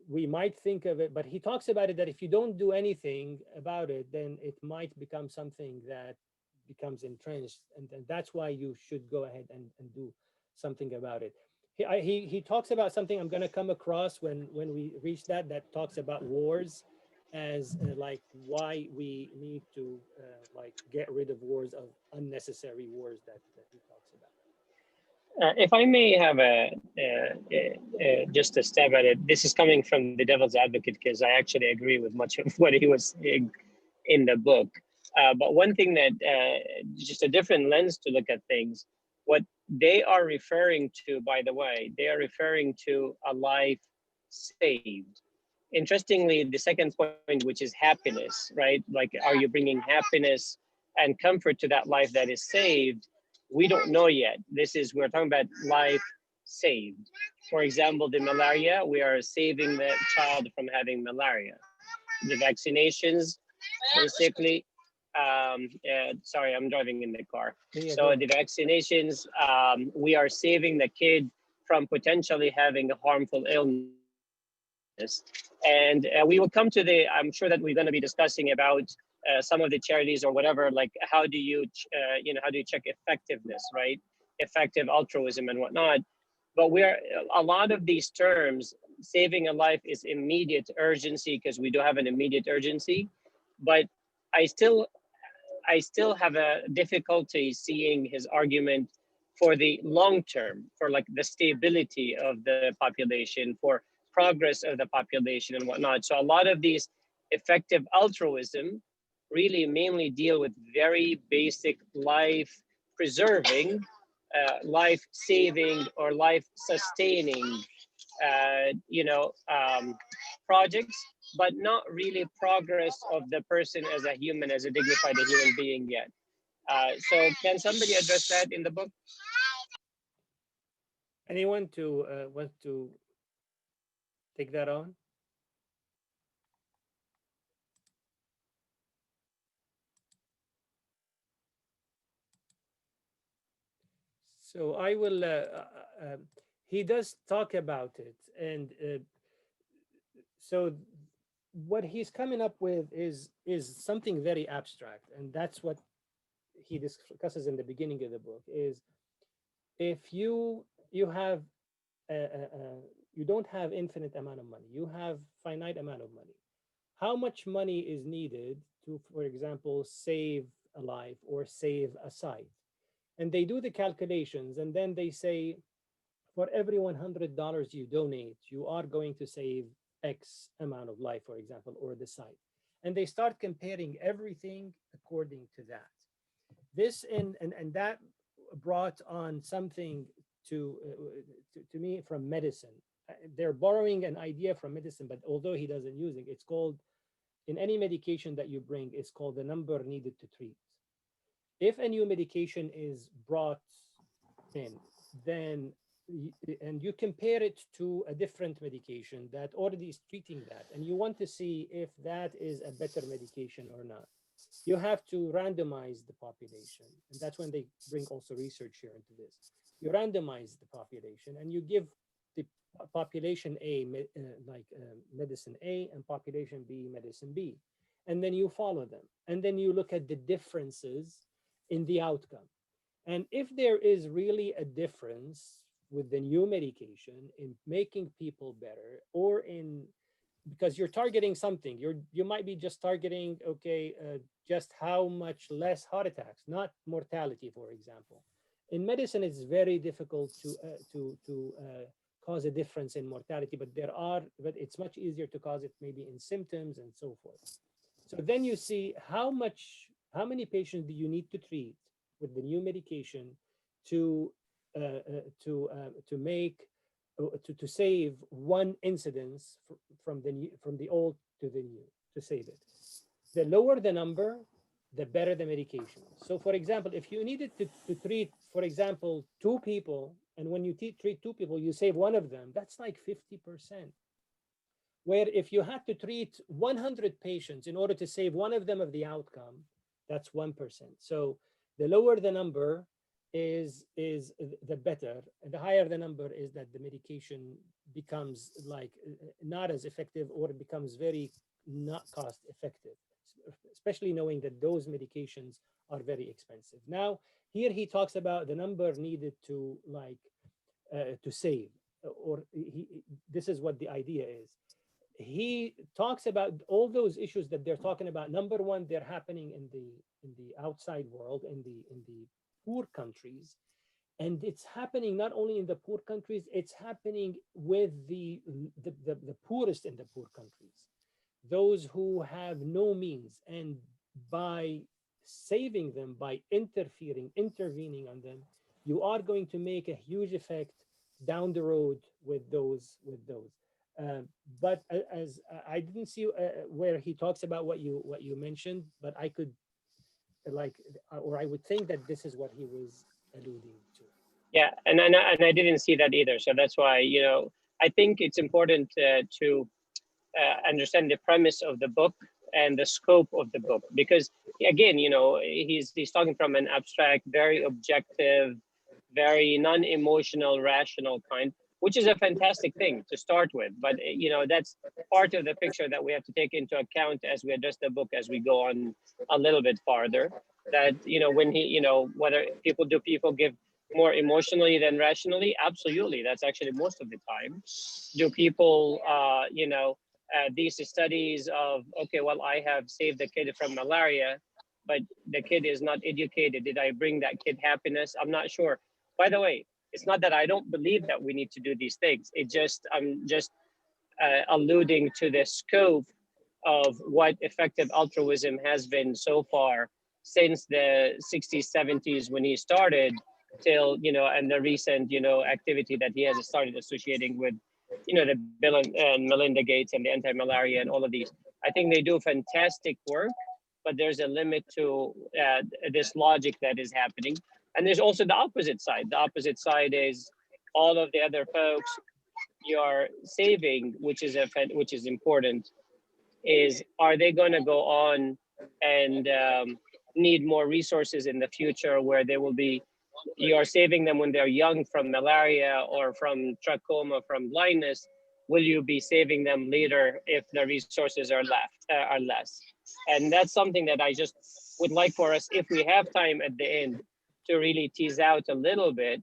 we might think of it, but he talks about it that if you don't do anything about it, then it might become something that becomes entrenched, and that's why you should go ahead and do something about it. He talks about something I'm going to come across when we reach that talks about wars as like why we need to like get rid of wars, of unnecessary wars that he talks about. If I may have just a stab at it, this is coming from the devil's advocate because I actually agree with much of what he was saying in the book. But one thing that, just a different lens to look at things, what they are referring to, by the way, they are referring to a life saved. Interestingly, the second point, which is happiness, right? Like, are you bringing happiness and comfort to that life that is saved? We don't know yet. We're talking about life saved. For example, the malaria, we are saving the child from having malaria. The vaccinations, basically, sorry, I'm driving in the car. So the vaccinations, we are saving the kid from potentially having a harmful illness. And we will come to I'm sure that we're going to be discussing about some of the charities or whatever, like how do you check effectiveness, right? Effective altruism and whatnot. But a lot of these terms, saving a life is immediate urgency because we do have an immediate urgency, but I still have a difficulty seeing his argument for the long term, for like the stability of the population, for progress of the population and whatnot. So a lot of these effective altruism really mainly deal with very basic life preserving, life saving, or life sustaining projects, but not really progress of the person as a human, as a dignified human being yet. So can somebody address that in the book? Anyone to want to take that on? So I will. He does talk about it, and so what he's coming up with is something very abstract, and that's what he discusses in the beginning of the book. Is if you have you don't have infinite amount of money, you have finite amount of money. How much money is needed to, for example, save a life or save a site? And they do the calculations, and then they say, for every $100 you donate, you are going to save X amount of life, for example, or the site. And they start comparing everything according to that. This and that brought on something to me from medicine. They're borrowing an idea from medicine, but although he doesn't use it, it's called, in any medication that you bring, it's called the number needed to treat. If a new medication is brought in, then and you compare it to a different medication that already is treating that, and you want to see if that is a better medication or not, you have to randomize the population. And that's when they bring also research here into this. You randomize the population and you give the population A, medicine A, and population B, medicine B. And then you follow them. And then you look at the differences in the outcome. And if there is really a difference with the new medication in making people better, or in, because you're targeting something, you might be just targeting, just how much less heart attacks, not mortality, for example. In medicine, it's very difficult to cause a difference in mortality, but it's much easier to cause it maybe in symptoms and so forth. So then you see how many patients do you need to treat with the new medication to save one incidence from the old to the new, to save it. The lower the number, the better the medication. So for example, if you needed to treat, for example, 2 people, and when you treat 2 people, you save one of them, that's like 50%. Where if you had to treat 100 patients in order to save one of them of the outcome, that's 1%. So the lower the number is the better, and the higher the number is that the medication becomes like not as effective, or it becomes very not cost effective, especially knowing that those medications are very expensive. Now here he talks about the number needed to to save, or this is what the idea is. He talks about all those issues that they're talking about. Number one, they're happening in the outside world, in the poor countries, and it's happening not only in the poor countries, it's happening with the poorest in the poor countries, those who have no means. And by saving them, by intervening on them, you are going to make a huge effect down the road with those. But as I didn't see where he talks about what you mentioned, but I could I would think that this is what he was alluding to. Yeah, and I didn't see that either. So that's why, I think it's important to understand the premise of the book and the scope of the book, because again, he's talking from an abstract, very objective, very non-emotional, rational kind, which is a fantastic thing to start with. But that's part of the picture that we have to take into account as we address the book, as we go on a little bit farther. That when he, whether people give more emotionally than rationally? Absolutely. That's actually most of the time. Do people, these studies of, okay, well, I have saved the kid from malaria, but the kid is not educated. Did I bring that kid happiness? I'm not sure. By the way, it's not that I don't believe that we need to do these things. I'm just alluding to the scope of what effective altruism has been so far since the 60s, 70s when he started till, and the recent, activity that he has started associating with, the Bill and Melinda Gates and the anti-malaria and all of these. I think they do fantastic work, but there's a limit to this logic that is happening. And there's also the opposite side. The opposite side is all of the other folks you're saving, which is important, is are they going to go on and need more resources in the future where they will be, you're saving them when they're young from malaria or from trachoma, from blindness. Will you be saving them later if the resources are less? And that's something that I just would like for us, if we have time at the end, to really tease out a little bit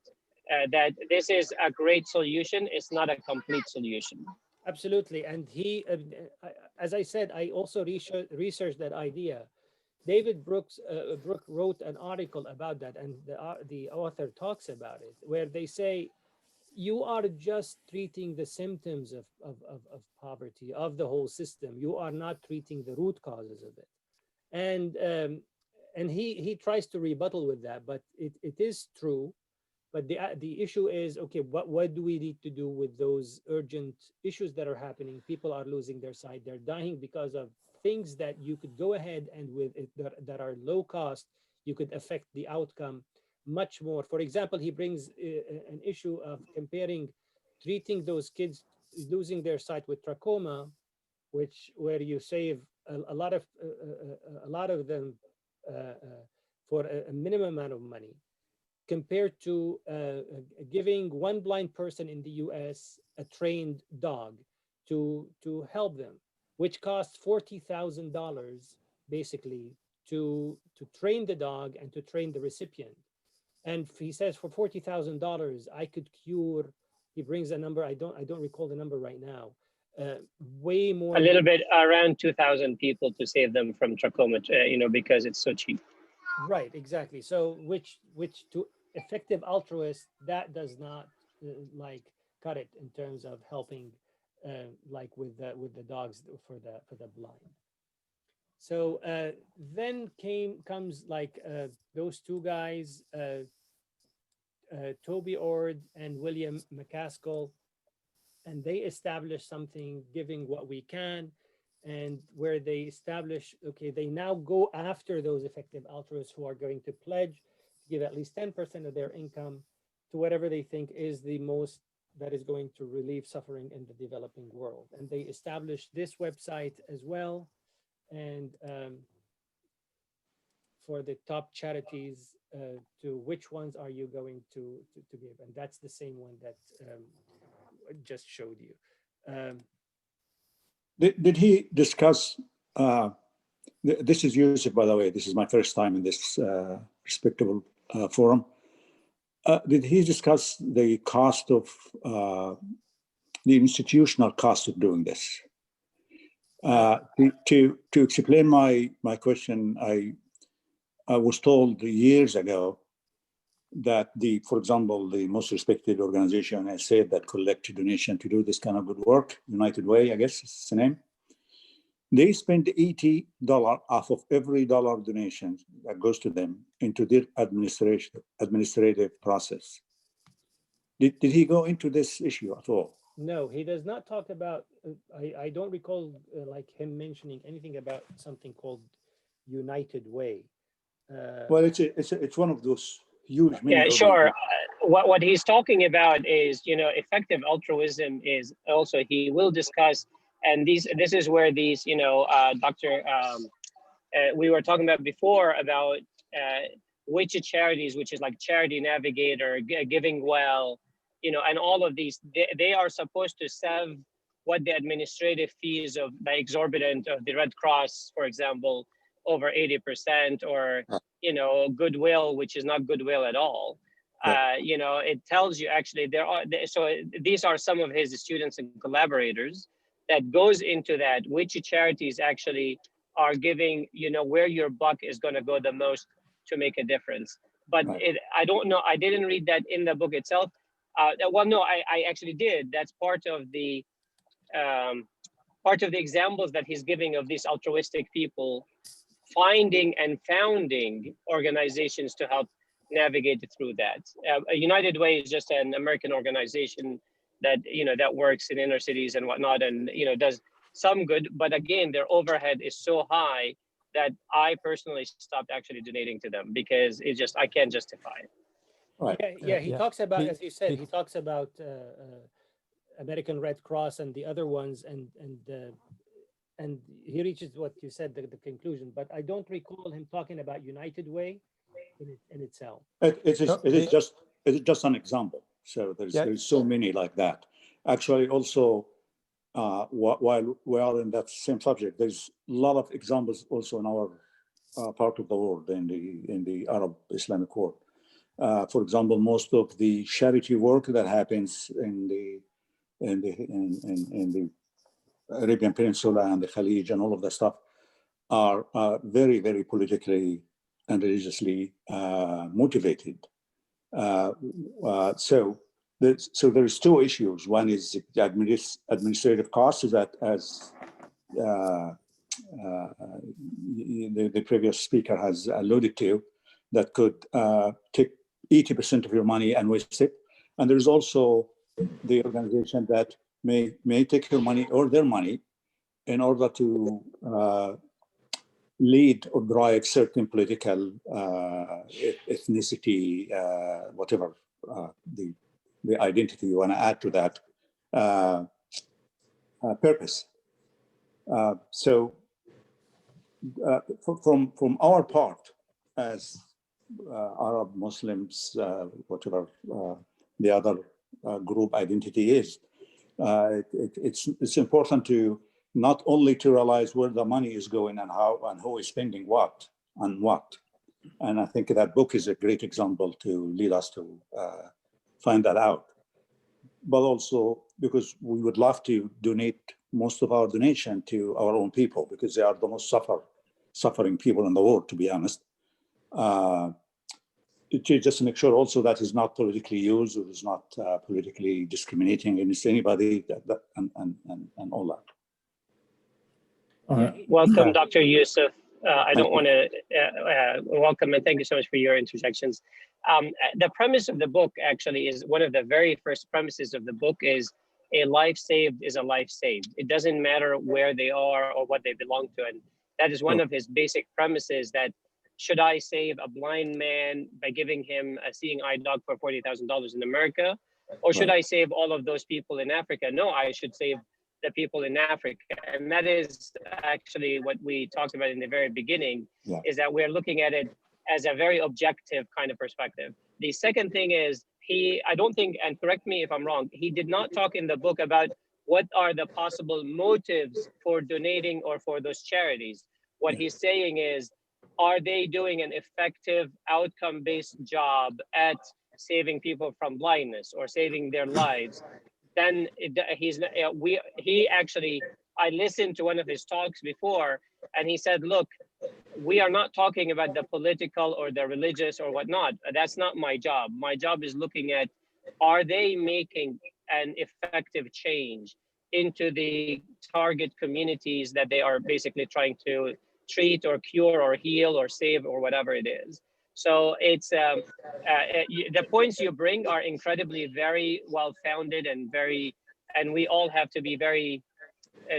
that this is a great solution. It's not a complete solution. Absolutely. And as I said, I also researched that idea. David Brooke wrote an article about that, and the author talks about it, where they say you are just treating the symptoms of poverty, of the whole system. You are not treating the root causes of it. And he tries to rebuttal with that, but it is true. But the issue is, okay, what do we need to do with those urgent issues that are happening? People are losing their sight. They're dying because of things that you could go ahead and with it, that are low cost, you could affect the outcome much more. For example, he brings an issue of comparing treating those kids losing their sight with trachoma, where you save a lot of them for a minimum amount of money, compared to giving one blind person in the US a trained dog to help them, which costs $40,000 basically to train the dog and to train the recipient. And he says for $40,000, I could cure. He brings a number, I don't recall the number right now. Way more. A little bit around 2,000 people to save them from trachoma, because it's so cheap. Right, exactly. So which to effective altruists, that does not cut it in terms of helping like with the dogs for the blind. So then comes those two guys, Toby Ord and William McCaskill, and they established something, Giving What We Can, and where they establish, okay, they now go after those effective altruists who are going to pledge to give at least 10% of their income to whatever they think is the most that is going to relieve suffering in the developing world. And they established this website as well. And for the top charities, to which ones are you going to give? And that's the same one that I just showed you. Did he discuss, this is Yusuf, by the way, this is my first time in this respectable forum. Did he discuss the cost of, the institutional cost of doing this? To explain my question, I was told years ago that for example, the most respected organization has said that collect donation to do this kind of good work, United Way, I guess is the name. They spend $80 off of every dollar donation that goes to them into their administrative process. Did he go into this issue at all? No, he does not talk about, I don't recall like him mentioning anything about something called United Way. Well, it's one of those huge. Yeah, sure. What he's talking about is, effective altruism is also, he will discuss, and this is where these, Dr. We were talking about before about which charities, which is like Charity Navigator, Giving Well, and all of these, they are supposed to save what the administrative fees of the exorbitant of the Red Cross, for example, over 80%, or Goodwill, which is not goodwill at all. You know, it tells you actually so these are some of his students and collaborators that goes into that, which charities actually are giving, you know, where your buck is going to go the most to make a difference. But Right. I don't know, I didn't read that in the book itself. Well, no, I actually did. That's part of the examples that he's giving of these altruistic people finding and founding organizations to help navigate through that. United Way is just an American organization that, you know, that works in inner cities and whatnot, and, you know, does some good, but again, their overhead is so high that I personally stopped actually donating to them because it just, I can't justify it. Right. Yeah, he yeah. talks about, He- as you said, he- he talks about American Red Cross and the other ones, and he reaches what you said, the conclusion. But I don't recall him talking about United Way in itself. It No, is just an example. So Yeah. there's so many like that. Actually, also, while we are in that same subject, there's a lot of examples also in our part of the world, in the Arab Islamic world. For example, most of the charity work that happens in the Arabian Peninsula and the Khalij and all of that stuff are very, very politically and religiously motivated. So there's two issues. One is the administrative costs, that as the previous speaker has alluded to, that could take 80% of your money and waste it. And there's also the organization that may take your money or their money in order to lead or drive certain political ethnicity, whatever the identity you want to add to that purpose. So from our part as Arab Muslims, whatever the other group identity is, it's important to not only to realize where the money is going and how and who is spending what and what. And I think that book is a great example to lead us to find that out. But also because we would love to donate most of our donation to our own people, because they are the most suffering people in the world, to be honest. To just make sure also that is not politically used or is not politically discriminating against anybody, and all that. Welcome, Dr. Yusuf. I don't want to welcome and thank you so much for your interjections. The premise of the book actually is one of the very first premises of the book is a life saved is a life saved. It doesn't matter where they are or what they belong to. And that is one of his basic premises, that should I save a blind man by giving him a seeing eye dog for $40,000 in America? Or should I save all of those people in Africa? No, I should save the people in Africa. And that is actually what we talked about in the very beginning, is that we're looking at it as a very objective kind of perspective. The second thing is, I don't think, and correct me if I'm wrong, he did not talk in the book about what are the possible motives for donating or for those charities. What he's saying is, are they doing an effective outcome-based job at saving people from blindness or saving their lives? Then I listened to one of his talks before, and he said, look, we are not talking about the political or the religious or whatnot. That's not my job. My job is looking at, are they making an effective change into the target communities that they are basically trying to treat or cure or heal or save or whatever it is. So it's the points you bring are incredibly very well-founded and we all have to be very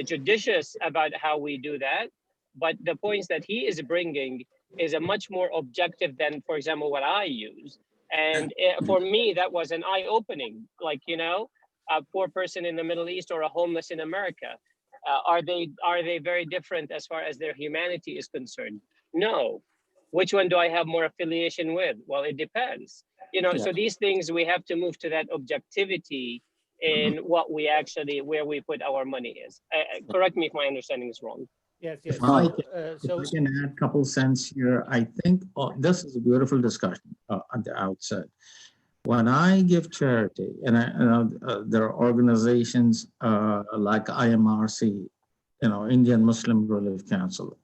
judicious about how we do that. But the points that he is bringing is a much more objective than, for example, what I use. And for me, that was an eye-opening, like, you know, a poor person in the Middle East or a homeless in America. Are they very different as far as their humanity is concerned? No. Which one do I have more affiliation with? Well, it depends. You know, so these things, we have to move to that objectivity in what we actually, where we put our money is. Correct me if my understanding is wrong. Yes. If I can add a couple cents here, I think this is a beautiful discussion at the outset. When I give charity, and there are organizations like IMRC, Indian Muslim Relief Council,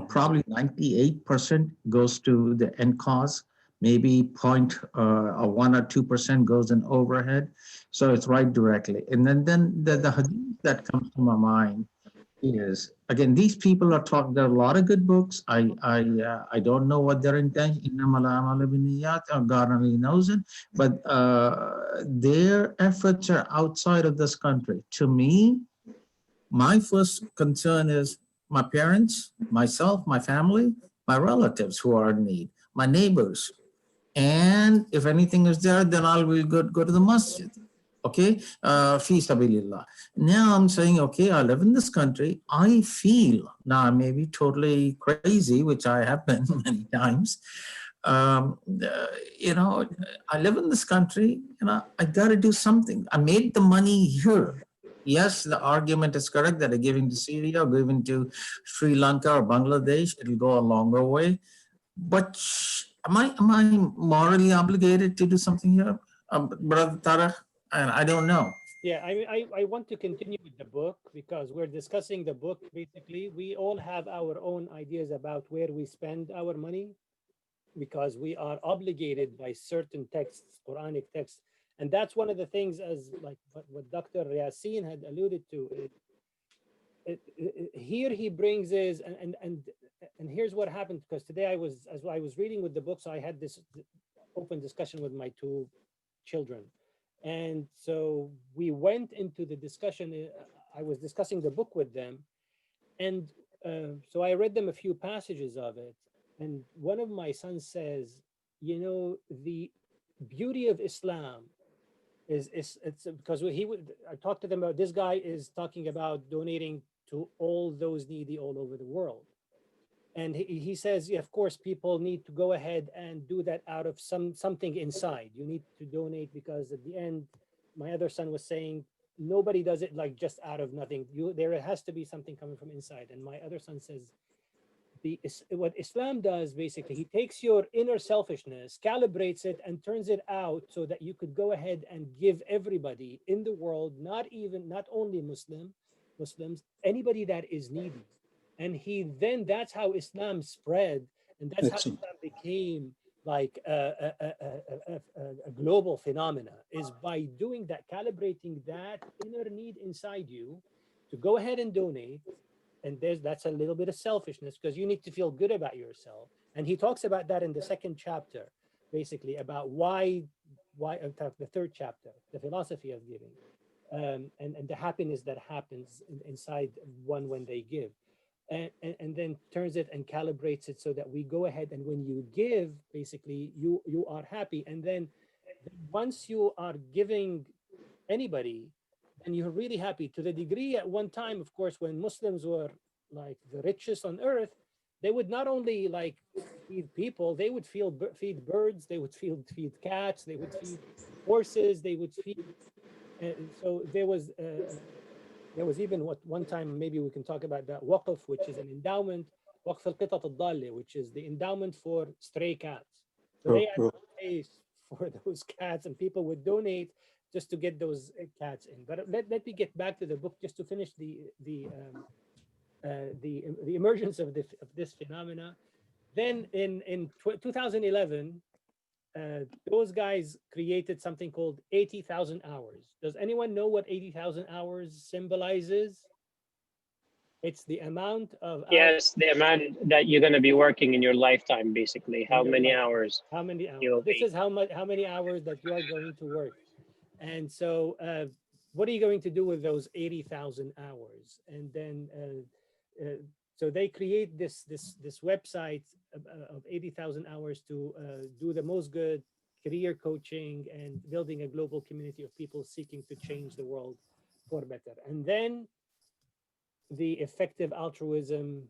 probably 98% goes to the end cause, maybe 1 or 2% goes in overhead. So it's right directly. And then the hadith that comes to my mind is, again, these people are talking, there are a lot of good books. I don't know what their intention, God only knows it, but their efforts are outside of this country. To me, my first concern is my parents, myself, my family, my relatives who are in need, my neighbors. And if anything is there, then I will go to the masjid. Okay, fi sabilillah. Now I'm saying, okay, I live in this country. I feel, now I may be totally crazy, which I have been many times. Um, uh, I live in this country, and I got to do something. I made the money here. Yes, the argument is correct that are giving to Syria, or giving to Sri Lanka or Bangladesh, it'll go a longer way. But am I morally obligated to do something here, Brother Tarek? And I don't know. Yeah, I want to continue with the book because we're discussing the book. Basically, we all have our own ideas about where we spend our money because we are obligated by certain texts, Quranic texts. And that's one of the things, as like what Dr. Yasin had alluded to. Here he brings is, and here's what happened, because today as I was reading with the book, so I had this open discussion with my two children. And so we went into the discussion. I was discussing the book with them. And so I read them a few passages of it. And one of my sons says, the beauty of Islam it's because I talked to them about, this guy is talking about donating to all those needy all over the world. And he says, yeah, of course, people need to go ahead and do that out of something inside. You need to donate because at the end, my other son was saying, nobody does it like just out of nothing. There has to be something coming from inside. And my other son says, what Islam does, basically, he takes your inner selfishness, calibrates it, and turns it out so that you could go ahead and give everybody in the world, not only Muslims, anybody that is needy. And that's how Islam spread, and that's how Excellent. Islam became like a global phenomena, is by doing that, calibrating that inner need inside you to go ahead and donate. And that's a little bit of selfishness because you need to feel good about yourself. And he talks about that in the second chapter, basically about why the third chapter, the philosophy of giving, and the happiness that happens inside one when they give. And then turns it and calibrates it so that we go ahead, and when you give, basically you are happy. And then once you are giving anybody, and you're really happy, to the degree at one time, of course, when Muslims were like the richest on earth, they would not only like feed people, they would feed birds, they would feed cats, they would feed horses, they would feed. So there was even one time, maybe we can talk about that, waqf, which is an endowment, waqf al-qitat al-dalle, which is the endowment for stray cats. So they had space for those cats, and people would donate just to get those cats in. But let me get back to the book just to finish the emergence of this phenomena. Then in 2011, those guys created something called 80,000 hours. Does anyone know what 80,000 hours symbolizes? It's the amount of Yes, the amount that you're going to be working in your lifetime, basically. How many hours? How many hours? You'll This be. is how many hours that you are going to work. And so what are you going to do with those 80,000 hours? And then so they create this website of 80,000 hours to do the most good career coaching and building a global community of people seeking to change the world for better. And then the effective altruism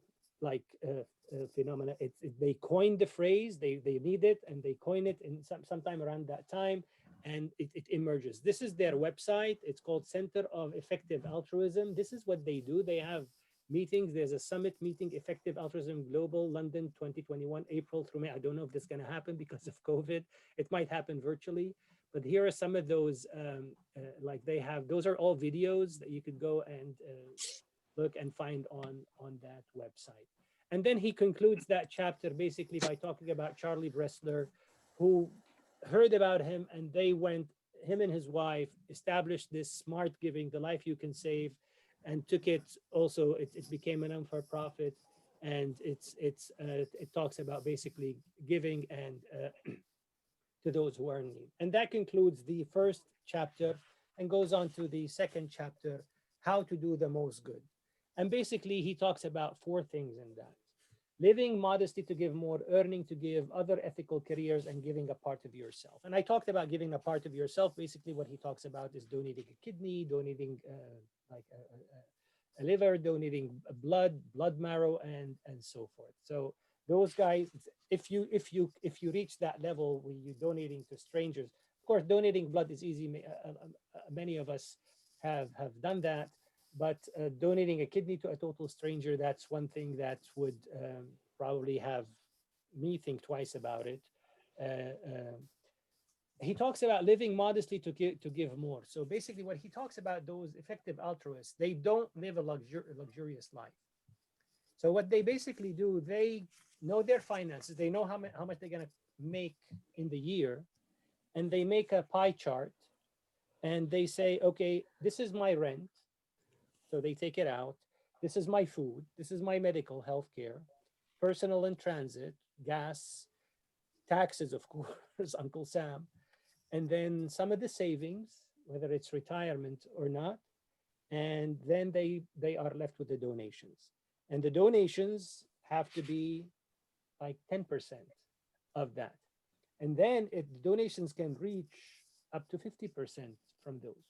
phenomena, they coined the phrase, they need it, and they coin it in sometime around that time, and it emerges. This is their website. It's called Center of Effective Altruism. This is what they do. They have meetings. There's a summit meeting, Effective Altruism Global, London 2021, April through May. I don't know if this is going to happen because of COVID. It might happen virtually, but here are some of those, like they have, those are all videos that you could go and look and find on that website. And then he concludes that chapter basically by talking about Charlie Bressler, who heard about him, and they went, him and his wife established this Smart Giving, the Life You Can Save, and took it also, it became a non-for-profit, and it talks about basically giving and to those who are in need. And that concludes the first chapter and goes on to the second chapter, how to do the most good. And basically he talks about 4 things in that: living modestly to give more, earning to give, other ethical careers, and giving a part of yourself. And I talked about giving a part of yourself. Basically what he talks about is donating a kidney, donating like a liver, donating blood marrow, and so forth. So those guys, if you reach that level where you're donating to strangers, of course, donating blood is easy. Many of us have done that, but donating a kidney to a total stranger, that's one thing that would probably have me think twice about it. He talks about living modestly to give more. So basically what he talks about, those effective altruists, they don't live a luxurious life. So what they basically do, they know their finances, they know how much they're going to make in the year, and they make a pie chart, and they say, okay, this is my rent. So they take it out. This is my food. This is my medical health care, personal and transit, gas, taxes, of course, Uncle Sam, and then some of the savings, whether it's retirement or not. And then they are left with the donations. And the donations have to be like 10% of that. And then donations can reach up to 50% from those.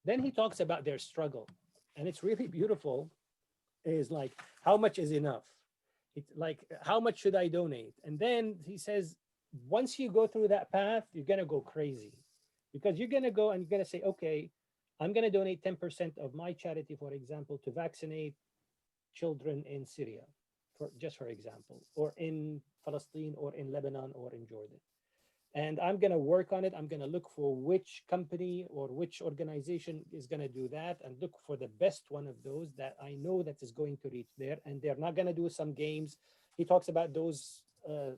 Then he talks about their struggle. And it's really beautiful, is like, how much is enough? It's like, how much should I donate? And then he says, once you go through that path, you're going to go crazy, because you're going to go and you're going to say, okay, I'm going to donate 10% of my charity, for example, to vaccinate children in Syria, for example, or in Palestine, or in Lebanon, or in Jordan. And I'm going to work on it. I'm going to look for which company or which organization is going to do that, and look for the best one of those that I know that is going to reach there. And they're not going to do some games. He talks about those,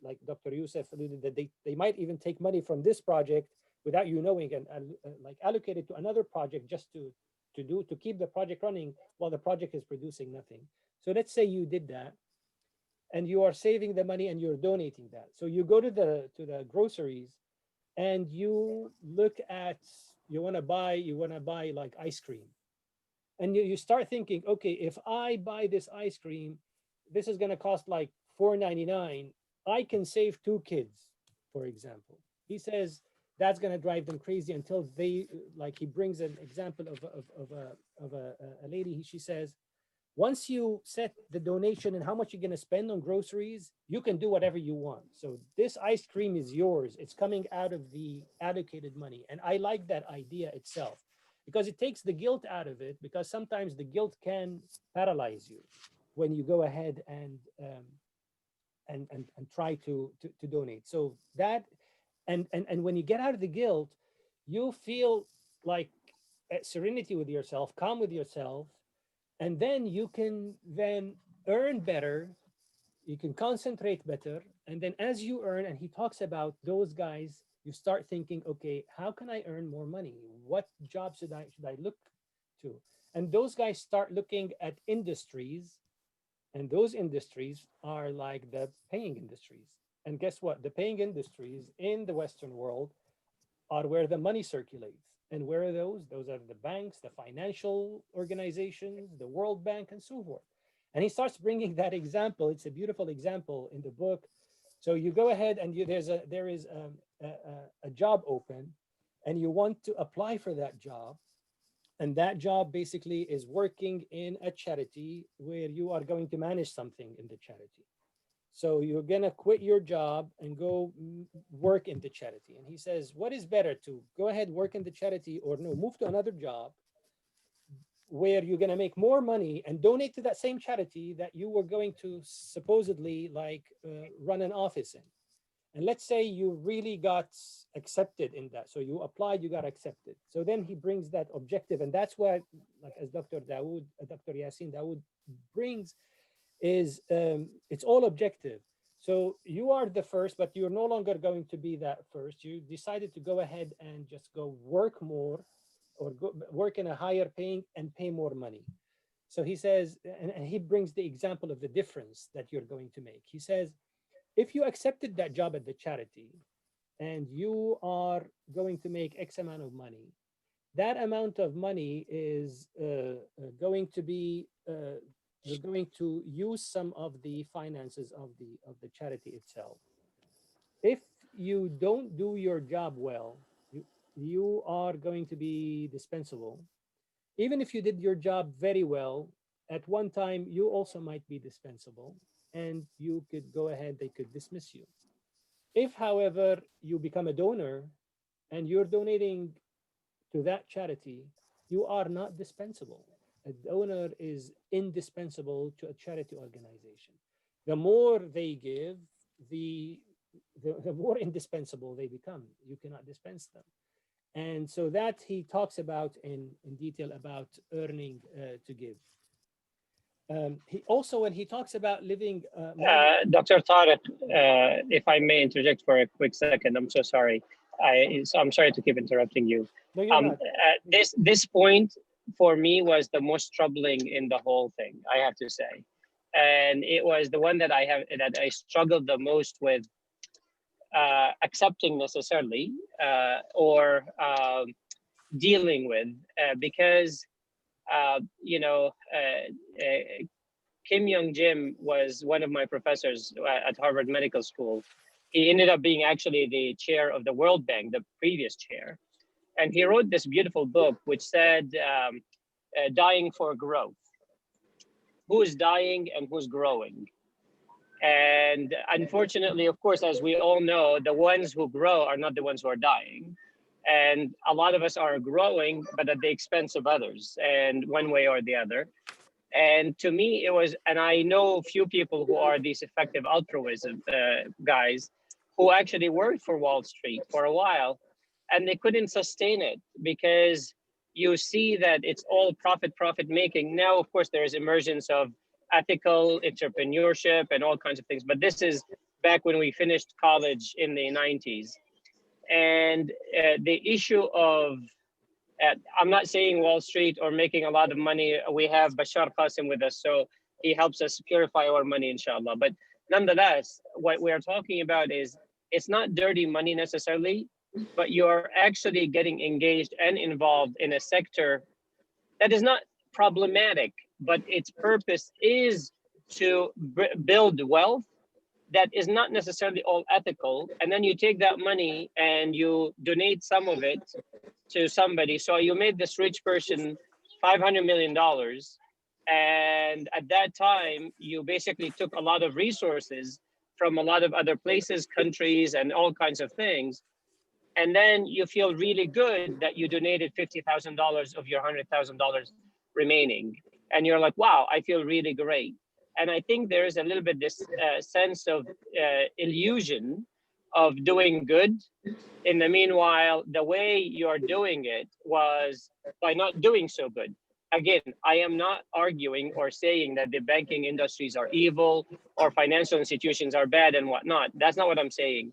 like Dr. Youssef alluded, that they might even take money from this project without you knowing, and like allocate it to another project just to keep the project running while the project is producing nothing. So let's say you did that, and you are saving the money and you're donating that. So you go to the groceries and you look at, you want to buy like ice cream. And you start thinking, okay, if I buy this ice cream, this is going to cost like $4.99. I can save 2 kids, for example. He says that's going to drive them crazy until they, like, he brings an example of a lady. She says, once you set the donation and how much you're going to spend on groceries, you can do whatever you want. So this ice cream is yours. It's coming out of the allocated money. And I like that idea itself, because it takes the guilt out of it, because sometimes the guilt can paralyze you when you go ahead and try to donate. So that, and when you get out of the guilt, you feel like serenity with yourself, calm with yourself, and then you can then earn better, you can concentrate better. And then as you earn, and he talks about those guys, you start thinking, okay, how can I earn more money? What job should I look to? And those guys start looking at industries, and those industries are like the paying industries. And guess what? The paying industries in the Western world are where the money circulates. And where are those? Those are the banks, the financial organizations, the World Bank, and so forth. And he starts bringing that example. It's a beautiful example in the book. So you go ahead and there is a job open, and you want to apply for that job. And that job basically is working in a charity where you are going to manage something in the charity. So you're going to quit your job and go work in the charity. And he says, what is better, to go ahead, work in the charity, or no, move to another job where you're going to make more money and donate to that same charity that you were going to supposedly like run an office in. And let's say you really got accepted in that. So you applied, you got accepted. So then he brings that objective. And that's what, like as Dr. Yassin Dawood brings, is it's all objective. So you are the first, but you're no longer going to be that first. You decided to go ahead and just go work more, or go work in a higher paying and pay more money. So he says, and he brings the example of the difference that you're going to make. He says, if you accepted that job at the charity and you are going to make X amount of money, that amount of money is going to be, you're going to use some of the finances of the charity itself. If you don't do your job well, you are going to be dispensable. Even if you did your job very well, at one time you also might be dispensable, and you could go ahead, they could dismiss you. If, however, you become a donor and you're donating to that charity, you are not dispensable. A donor is indispensable to a charity organization. The more they give, the more indispensable they become. You cannot dispense them. And so that he talks about in detail about earning to give. He also, when he talks about living, Dr. Tariq, if I may interject for a quick second, I'm so sorry. I'm sorry to keep interrupting you. no, you're not. This point for me was the most troubling in the whole thing, I have to say, and it was the one that I struggled the most with accepting necessarily or dealing with because. Kim Young Jim was one of my professors at Harvard Medical School. He ended up being actually the chair of the World Bank, the previous chair. And he wrote this beautiful book, which said, dying for growth. Who is dying and who's growing? And unfortunately, of course, as we all know, the ones who grow are not the ones who are dying. And a lot of us are growing, but at the expense of others, and one way or the other. And to me, it was, and I know few people who are these effective altruism guys who actually worked for Wall Street for a while, and they couldn't sustain it because you see that it's all profit making. Now, of course, there is emergence of ethical entrepreneurship and all kinds of things, but this is back when we finished college in the 90s. And the issue of, I'm not saying Wall Street or making a lot of money. We have Bashar Qasim with us, so he helps us purify our money, inshallah. But nonetheless, what we're talking about is, it's not dirty money necessarily, but you're actually getting engaged and involved in a sector that is not problematic, but its purpose is to build wealth that is not necessarily all ethical. And then you take that money and you donate some of it to somebody. So you made this rich person $500 million. And at that time, you basically took a lot of resources from a lot of other places, countries, and all kinds of things. And then you feel really good that you donated $50,000 of your $100,000 remaining. And you're like, wow, I feel really great. And I think there is a little bit this sense of illusion of doing good. In the meanwhile, the way you're doing it was by not doing so good. Again, I am not arguing or saying that the banking industries are evil or financial institutions are bad and whatnot. That's not what I'm saying.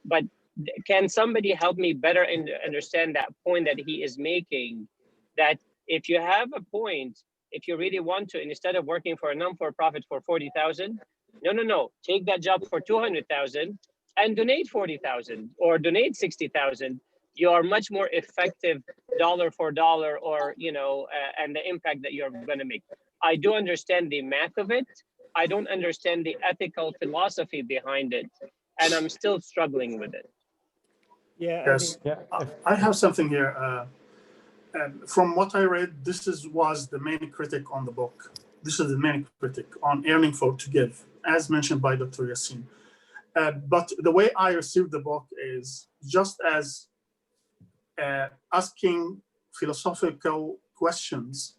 But can somebody help me better understand that point that he is making, that if you have a point, if you really want to, instead of working for a non-for-profit for 40,000, no, take that job for 200,000 and donate 40,000 or donate 60,000. You are much more effective dollar for dollar, or, and the impact that you're going to make. I do understand the math of it. I don't understand the ethical philosophy behind it. And I'm still struggling with it. Yeah. Yes. I have something here. From what I read, was the main critic on the book. This is the main critic on earning to give, as mentioned by Dr. Yassin. But the way I received the book is just as asking philosophical questions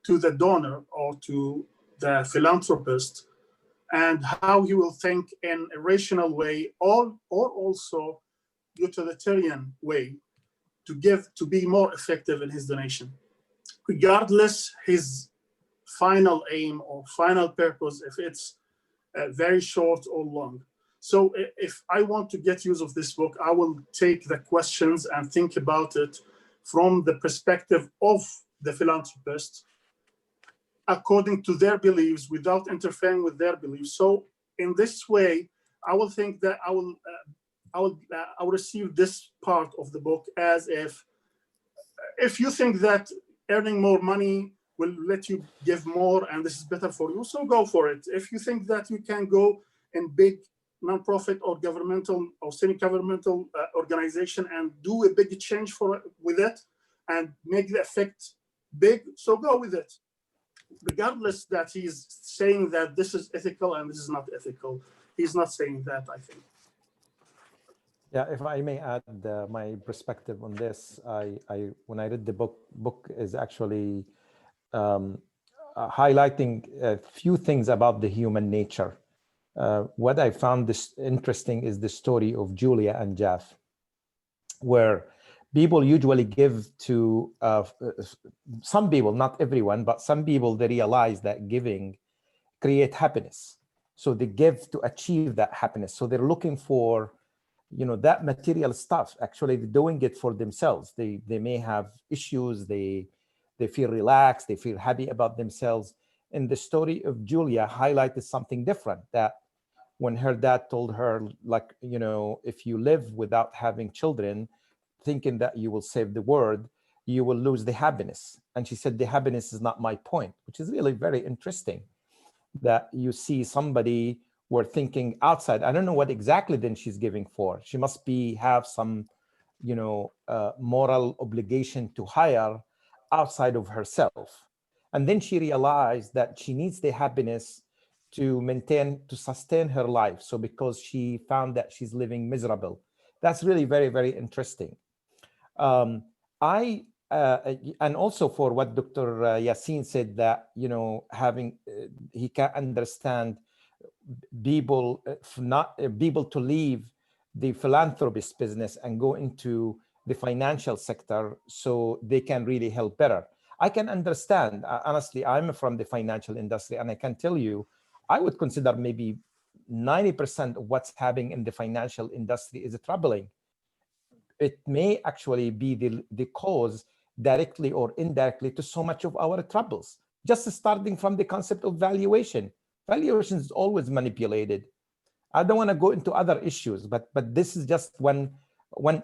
to the donor or to the philanthropist and how he will think in a rational way, or also utilitarian way to be more effective in his donation, regardless his final aim or final purpose, if it's very short or long. So if I want to get use of this book, I will take the questions and think about it from the perspective of the philanthropist, according to their beliefs, without interfering with their beliefs. So in this way, I will think that I will receive this part of the book as if you think that earning more money will let you give more and this is better for you, so go for it. If you think that you can go in big nonprofit or governmental or semi-governmental organization and do a big change with it and make the effect big, so go with it. Regardless that he's saying that this is ethical and this is not ethical. He's not saying that, I think. Yeah, if I may add my perspective on this, when I read the book is actually highlighting a few things about the human nature. What I found this interesting is the story of Julia and Jeff, where people usually give to some people, not everyone, but some people, they realize that giving create happiness. So they give to achieve that happiness. So they're looking for, that material stuff. Actually, they're doing it for themselves. They may have issues. They feel relaxed. They feel happy about themselves. And the story of Julia highlighted something different, that when her dad told her, like, if you live without having children, thinking that you will save the world, you will lose the happiness. And she said, the happiness is not my point, which is really very interesting, that you see somebody were thinking outside. I don't know what exactly then she's giving for. She must have some, moral obligation to hire outside of herself. And then she realized that she needs the happiness to sustain her life. So because she found that she's living miserable. That's really very, very interesting. And also for what Dr. Yassin said, that, he can understand people, people to leave the philanthropist business and go into the financial sector so they can really help better. I can understand, honestly, I'm from the financial industry, and I can tell you, I would consider maybe 90% of what's happening in the financial industry is troubling. It may actually be the cause, directly or indirectly, to so much of our troubles. Just starting from the concept of valuation. Valuation is always manipulated. I don't want to go into other issues, but this is just one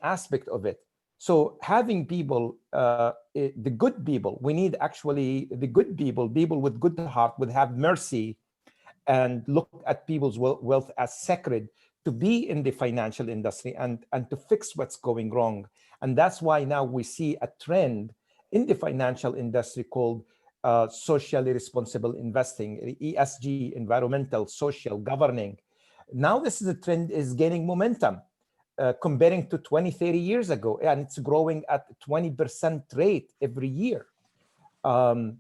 aspect of it. So having people, the good people, we need actually the good people with good heart, would have mercy and look at people's wealth as sacred, to be in the financial industry and to fix what's going wrong. And that's why now we see a trend in the financial industry called socially responsible investing, ESG, environmental, social, governing. Now this is a trend is gaining momentum comparing to 20, 30 years ago, and it's growing at 20% rate every year. And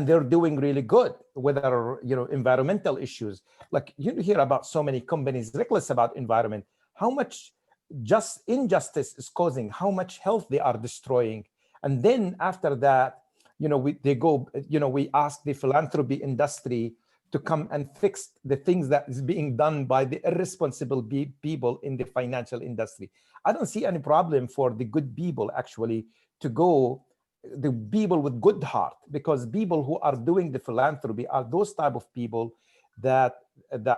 they're doing really good, whether environmental issues. Like you hear about so many companies reckless about environment, how much just injustice is causing, how much health they are destroying. And then after that, we ask the philanthropy industry to come and fix the things that is being done by the irresponsible people in the financial industry. I don't see any problem for the good people actually to go, the people with good heart, because people who are doing the philanthropy are those type of people that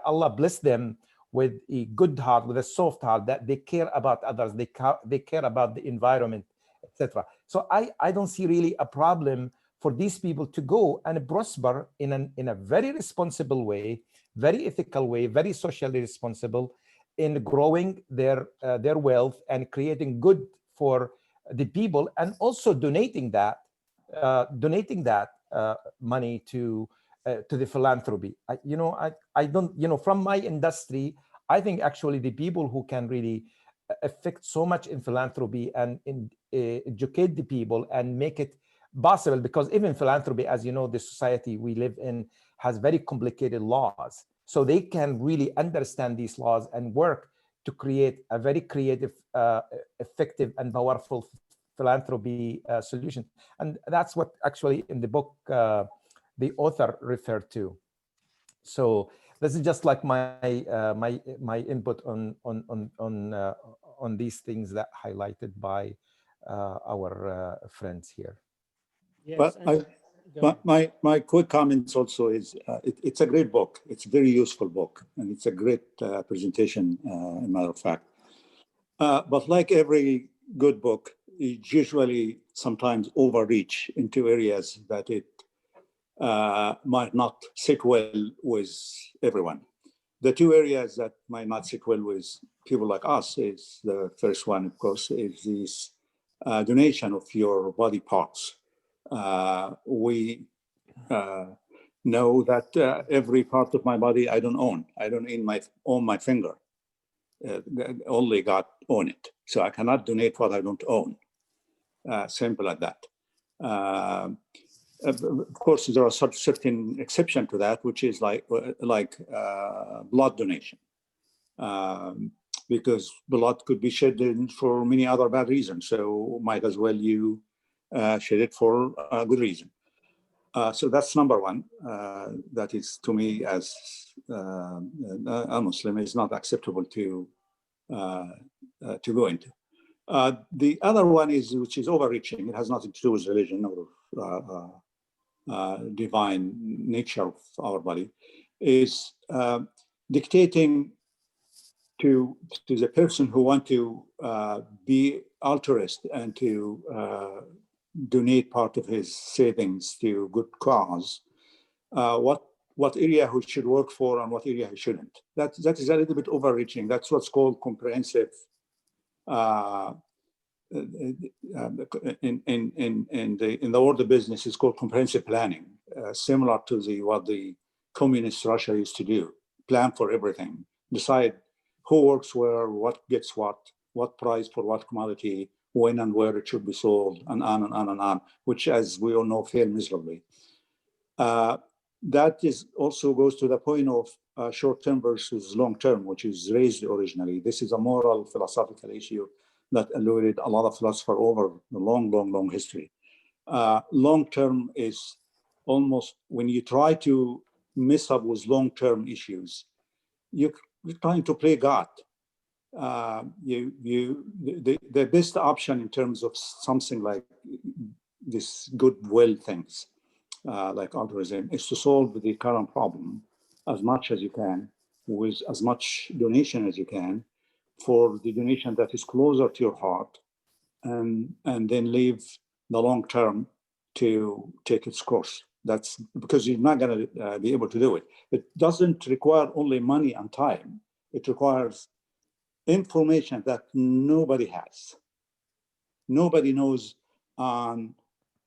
Allah bless them with a good heart, with a soft heart, that they care about others, they care about the environment, etc. So I don't see really a problem for these people to go and prosper in a very responsible way, very ethical way, very socially responsible, in growing their wealth and creating good for the people, and also donating that money to the philanthropy. I don't, from my industry, I think actually the people who can really affect so much in philanthropy and educate the people and make it possible, because even philanthropy, as you know, the society we live in has very complicated laws. so they can really understand these laws and work to create a very creative, effective, and powerful philanthropy solution. And that's what actually in the book the author referred to. So this is just like my my input on these things that highlighted by our friends here. Yes, But and go ahead. my quick comments also is it's a great book. It's a very useful book, and it's a great presentation, as a matter of fact. But like every good book, it usually sometimes overreach into areas that it might not sit well with everyone. The two areas that might not sit well with people like us is the first one, of course, is this donation of your body parts. We know that every part of my body I don't own. I don't own my finger. Only God own it. So I cannot donate what I don't own. Simple as that. Of course, there are certain exceptions to that, which is like blood donation, because blood could be shed for many other bad reasons. So might as well you shed it for a good reason. So that's number one. That is, to me, as a Muslim, is not acceptable to go into. The other one is, which is overreaching. It has nothing to do with religion or divine nature of our body, is dictating to the person who want to be altruist and to donate part of his savings to good cause, what area he should work for and what area he shouldn't. That is a little bit overreaching. That's what's called comprehensive. In the world of business, it's called comprehensive planning, similar to what the communist Russia used to do. Plan for everything, decide who works where, what gets what price for what commodity, when and where it should be sold, and on and on and on, which, as we all know, fail miserably. That is also goes to the point of short-term versus long-term, which is raised originally. This is a moral, philosophical issue that eluded a lot of philosophers over the long history. Long-term is almost, when you try to mess up with long-term issues, you're trying to play God. The best option in terms of something like this goodwill things, like altruism, is to solve the current problem as much as you can, with as much donation as you can, for the donation that is closer to your heart, and then leave the long term to take its course. That's because you're not going to be able to do it. It doesn't require only money and time. It requires information that nobody has. Nobody knows on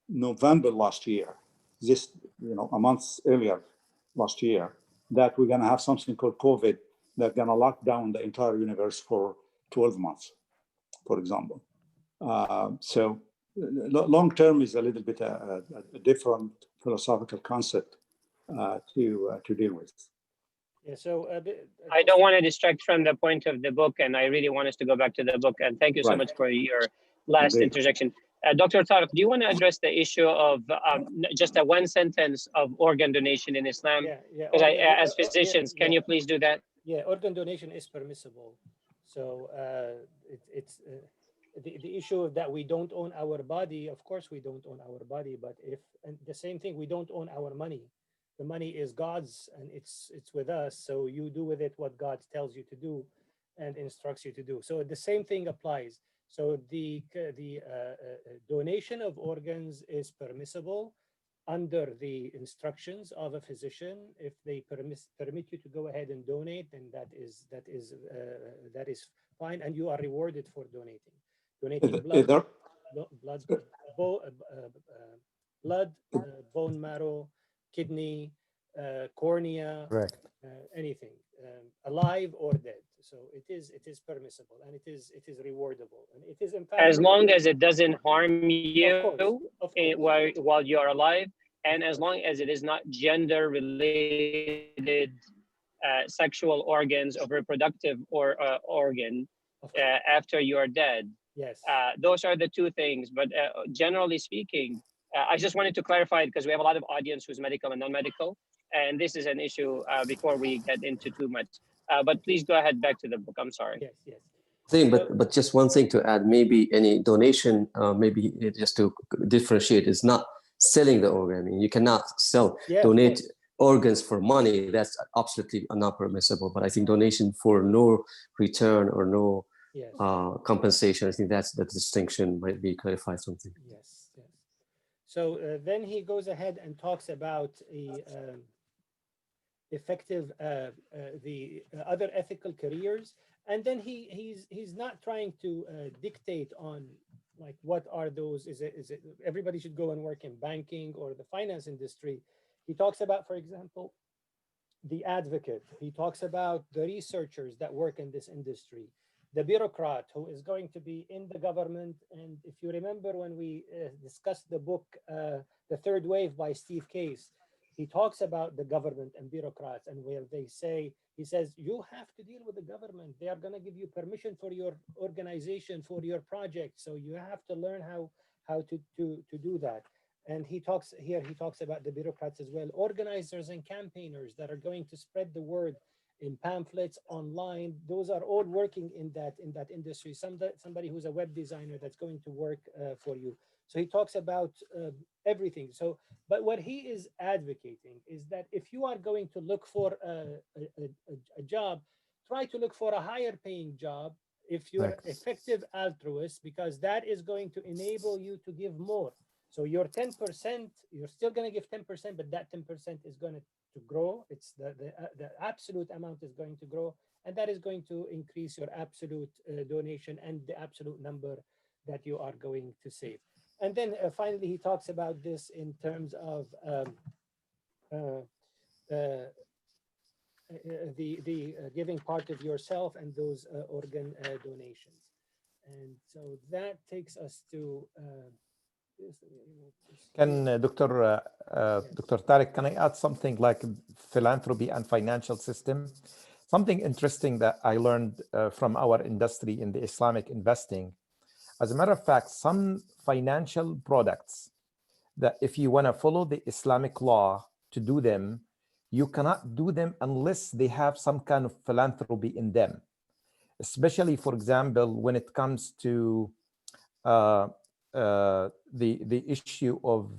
November last year, a month earlier last year, that we're going to have something called COVID that's going to lock down the entire universe for 12 months, for example. So long term is a little bit a different philosophical concept to deal with. Yeah, so I don't want to distract from the point of the book, and I really want us to go back to the book. And thank you so Right. much for your last Agreed. interjection. Dr. Tariq, do you want to address the issue of just a one sentence of organ donation in Islam? yeah. Because as physicians, can you please do that? Yeah, organ donation is permissible. So it's the issue that we don't own our body. Of course, we don't own our body, but and the same thing, we don't own our money. The money is God's, and it's with us. So you do with it what God tells you to do, and instructs you to do. So the same thing applies. So the donation of organs is permissible under the instructions of a physician. If they permit you to go ahead and donate, then that is fine, and you are rewarded for donating. Donating blood, bone marrow, kidney, cornea, Correct. anything, alive or dead. So it is permissible, and it is rewardable, and it is in fact, as long as it doesn't harm you of course. while you are alive, and as long as it is not gender related sexual organs of reproductive organ Of course. after you're dead. Yes. Those are the two things. But generally speaking, I just wanted to clarify it because we have a lot of audience who's medical and non-medical, and this is an issue before we get into too much. But please go ahead back to the book. I'm sorry. Yes. Yes. Thing, So- but just one thing to add, maybe any donation, maybe just to differentiate, is not selling the organ. I mean, you cannot sell, Yeah, of donate course. organs for money. That's absolutely not permissible. But I think donation for no return or no Yes. compensation, I think that's the distinction might be clarified something. Yes. Yes. So then he goes ahead and talks about effective the other ethical careers, and then he's not trying to dictate on like what are those. Is it everybody should go and work in banking or the finance industry? He talks about, for example, the advocate. He talks about the researchers that work in this industry, the bureaucrat who is going to be in the government. And if you remember when we discussed the book, The Third Wave by Steve Case, he talks about the government and bureaucrats, and where they say, he says, you have to deal with the government. They are going to give you permission for your organization, for your project. So you have to learn how to do that. And he talks about the bureaucrats as well, organizers and campaigners that are going to spread the word in pamphlets, online. Those are all working in that industry. Somebody who's a web designer that's going to work for you. So he talks about everything. So, but what he is advocating is that if you are going to look for a job, try to look for a higher paying job if you're Right. effective altruist, because that is going to enable you to give more. So your 10%, you're still going to give 10%, but that 10% is going to grow. It's the absolute amount is going to grow, and that is going to increase your absolute donation and the absolute number that you are going to save. And then finally, he talks about this in terms of the giving part of yourself and those organ donations. And so that takes us to. Can Dr. Tariq, can I add something like philanthropy and financial system? Something interesting that I learned from our industry in the Islamic investing. As a matter of fact, some financial products that if you want to follow the Islamic law to do them, you cannot do them unless they have some kind of philanthropy in them. Especially, for example, when it comes to the issue of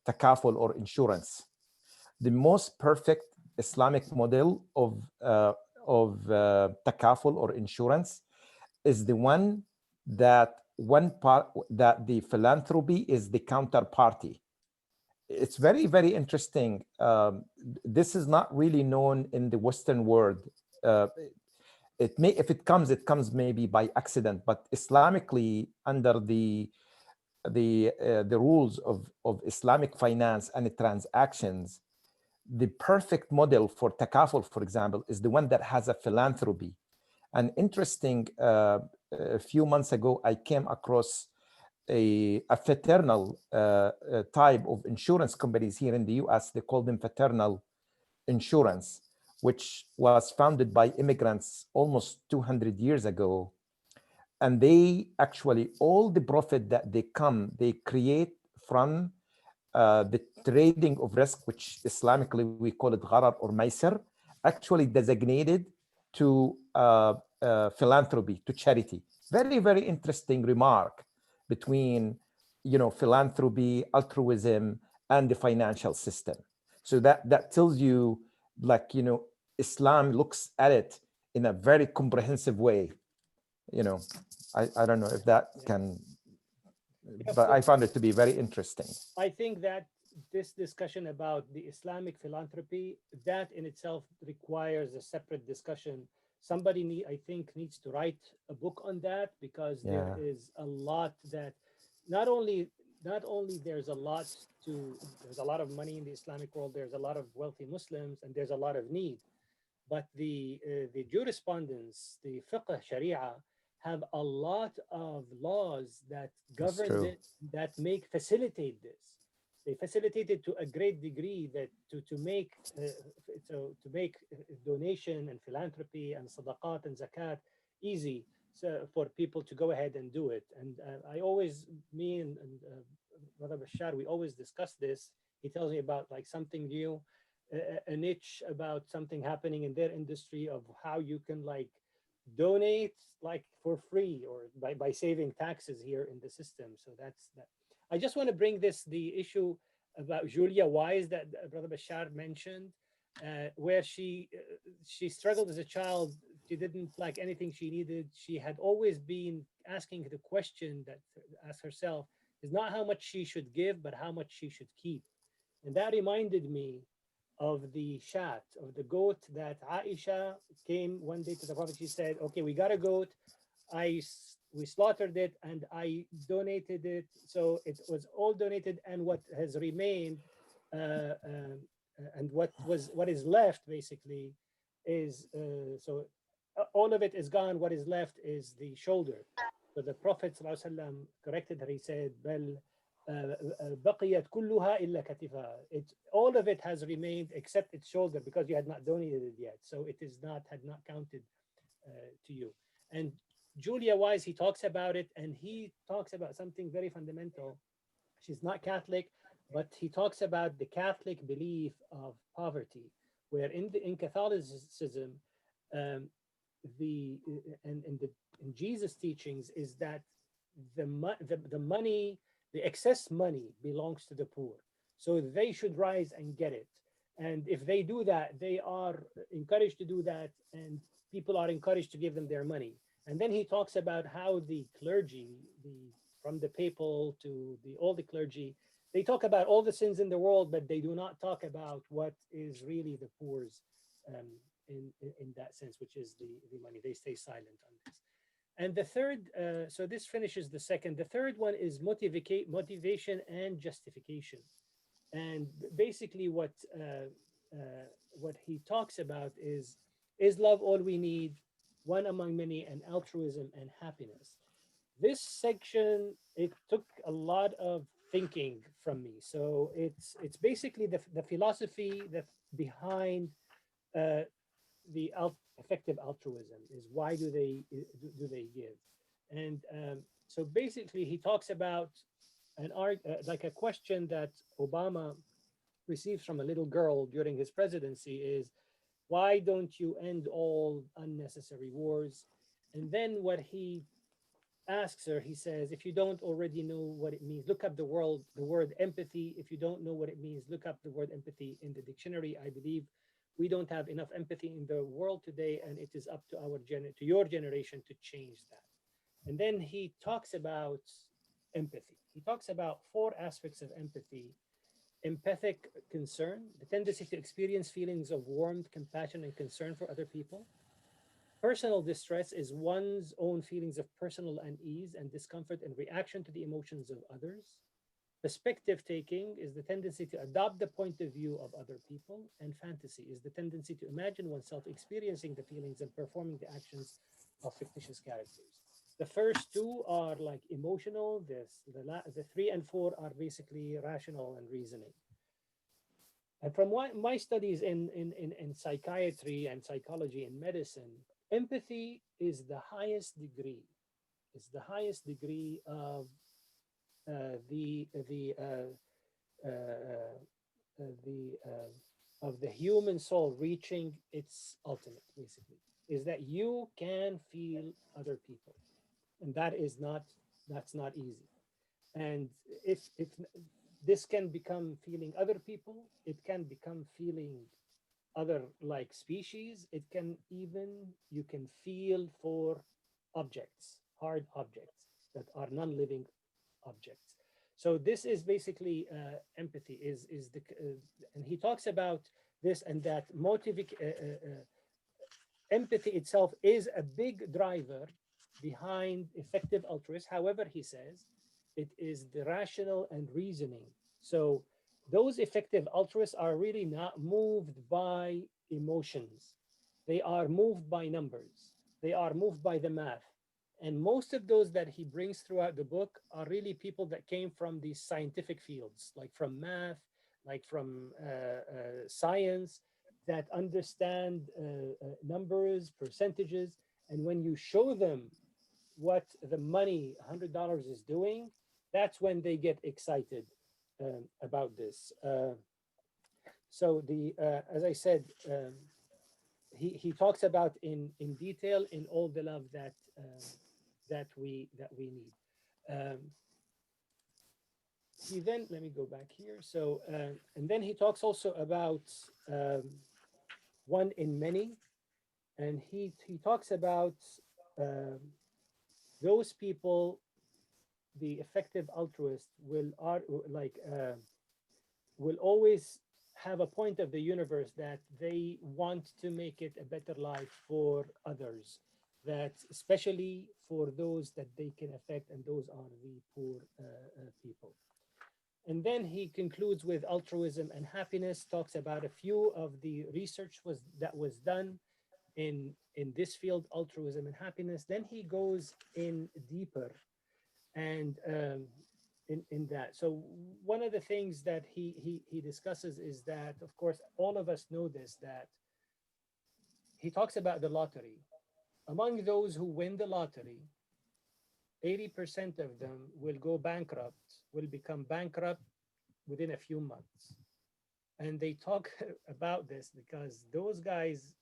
takaful or insurance. The most perfect Islamic model of takaful or insurance is the one that the philanthropy is the counterparty. It's very, very interesting. This is not really known in the Western world. It may, if it comes maybe by accident, but Islamically, under the rules of Islamic finance and the transactions, the perfect model for takaful, for example, is the one that has a philanthropy. And interesting, a few months ago, I came across a fraternal type of insurance companies here in the US. They call them fraternal insurance, which was founded by immigrants almost 200 years ago. And they actually, all the profit that they create from the trading of risk, which Islamically we call it gharar or maisir, actually designated to philanthropy, to charity. Very, very interesting remark between, philanthropy, altruism, and the financial system. So that tells you, like, Islam looks at it in a very comprehensive way. I don't know if that can, but I found it to be very interesting. I think that this discussion about the Islamic philanthropy, that in itself requires a separate discussion. Somebody I think needs to write a book on that, because there is a lot that not only there's a lot of money in the Islamic world, there's a lot of wealthy Muslims, and there's a lot of need, but the jurisprudence, the fiqh, sharia, have a lot of laws that govern it, that facilitate this. They facilitated to a great degree that to make donation and philanthropy and sadaqat and zakat easy, so for people to go ahead and do it. And I always, me and Brother Bashar, we always discuss this. He tells me about like something new, a niche about something happening in their industry of how you can like donate like for free or by saving taxes here in the system. So that's that. I just want to bring the issue about Julia Wise that Brother Bashar mentioned, where she struggled as a child. She didn't like anything she needed. She had always been asking the question that ask herself is not how much she should give, but how much she should keep. And that reminded me of the shat, of the goat that Aisha came one day to the Prophet. She said, okay, we got a goat. We slaughtered it and I donated it. So it was all donated, and what has remained and what is left basically is all of it is gone. What is left is the shoulder. So the Prophet ﷺ corrected her. He said, "Bal بقيت كلها إلا كتفها." All of it has remained except its shoulder, because you had not donated it yet. So it had not counted to you. And Julia Wise, he talks about it, and he talks about something very fundamental. She's not Catholic, but he talks about the Catholic belief of poverty, where in Catholicism, in Jesus' teachings is that the money, the excess money belongs to the poor. So they should rise and get it. And if they do that, they are encouraged to do that, and people are encouraged to give them their money. And then he talks about how the clergy, from the papal to all the clergy, they talk about all the sins in the world, but they do not talk about what is really the poor's in that sense, which is the money. They stay silent on this. And the third, so this finishes the second. The third one is motivation and justification. And basically what he talks about is love all we need, one among many, and altruism and happiness. This section, it took a lot of thinking from me. So it's basically the philosophy that behind the effective altruism is why do they give. And so basically he talks about like a question that Obama received from a little girl during his presidency is, why don't you end all unnecessary wars? And then what he asks her, he says, if you don't already know what it means, look up the word empathy. If you don't know what it means, look up the word empathy in the dictionary. I believe we don't have enough empathy in the world today, and it is up to your generation to change that. And then he talks about empathy. He talks about 4 aspects of empathy: empathic concern, the tendency to experience feelings of warmth, compassion, and concern for other people. Personal distress is one's own feelings of personal unease and discomfort in reaction to the emotions of others. Perspective taking is the tendency to adopt the point of view of other people. And fantasy is the tendency to imagine oneself experiencing the feelings and performing the actions of fictitious characters. The first 2 are like emotional. The 3 and 4 are basically rational and reasoning. And from my studies in psychiatry and psychology and medicine, empathy is the highest degree. It's the highest degree of of the human soul reaching its ultimate. Basically, is that you can feel other people, and that's not easy. And if this can become feeling other people, it can become feeling other like species. It can you can feel for objects, hard objects that are non-living objects. So this is basically empathy is the and he talks about this, and that empathy itself is a big driver behind effective altruism. However, he says it is the rational and reasoning. So those effective altruists are really not moved by emotions. They are moved by numbers. They are moved by the math. And most of those that he brings throughout the book are really people that came from these scientific fields, like from math, like from science, that understand numbers, percentages. And when you show them what the money, $100, is doing, that's when they get excited about this. So as I said, he talks about in detail in all the love that we need. He then, let me go back here. So and then he talks also about one in many, and he talks about those people, the effective altruist will always have a point of the universe that they want to make it a better life for others, that especially for those that they can affect, and those are the poor people. And then he concludes with altruism and happiness, talks about a few of the research that was done in this field, altruism and happiness. Then he goes in deeper and in that. So one of the things that he discusses is that, of course, all of us know this, that he talks about the lottery. Among those who win the lottery, 80% of them will go bankrupt, will become bankrupt within a few months. And they talk about this because those guys,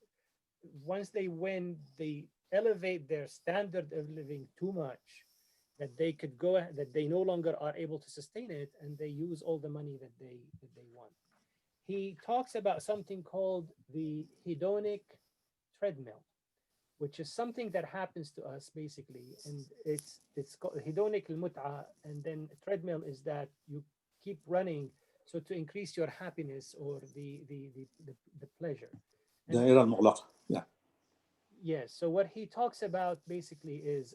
once they win, they elevate their standard of living too much that they could go, that they no longer are able to sustain it, and they use all the money that they want. He talks about something called the hedonic treadmill, which is something that happens to us basically, and it's called hedonic al-mut'a, and then a treadmill is that you keep running so to increase your happiness or the pleasure. دائرة المغلقة. Yeah. Yes. So what he talks about basically is,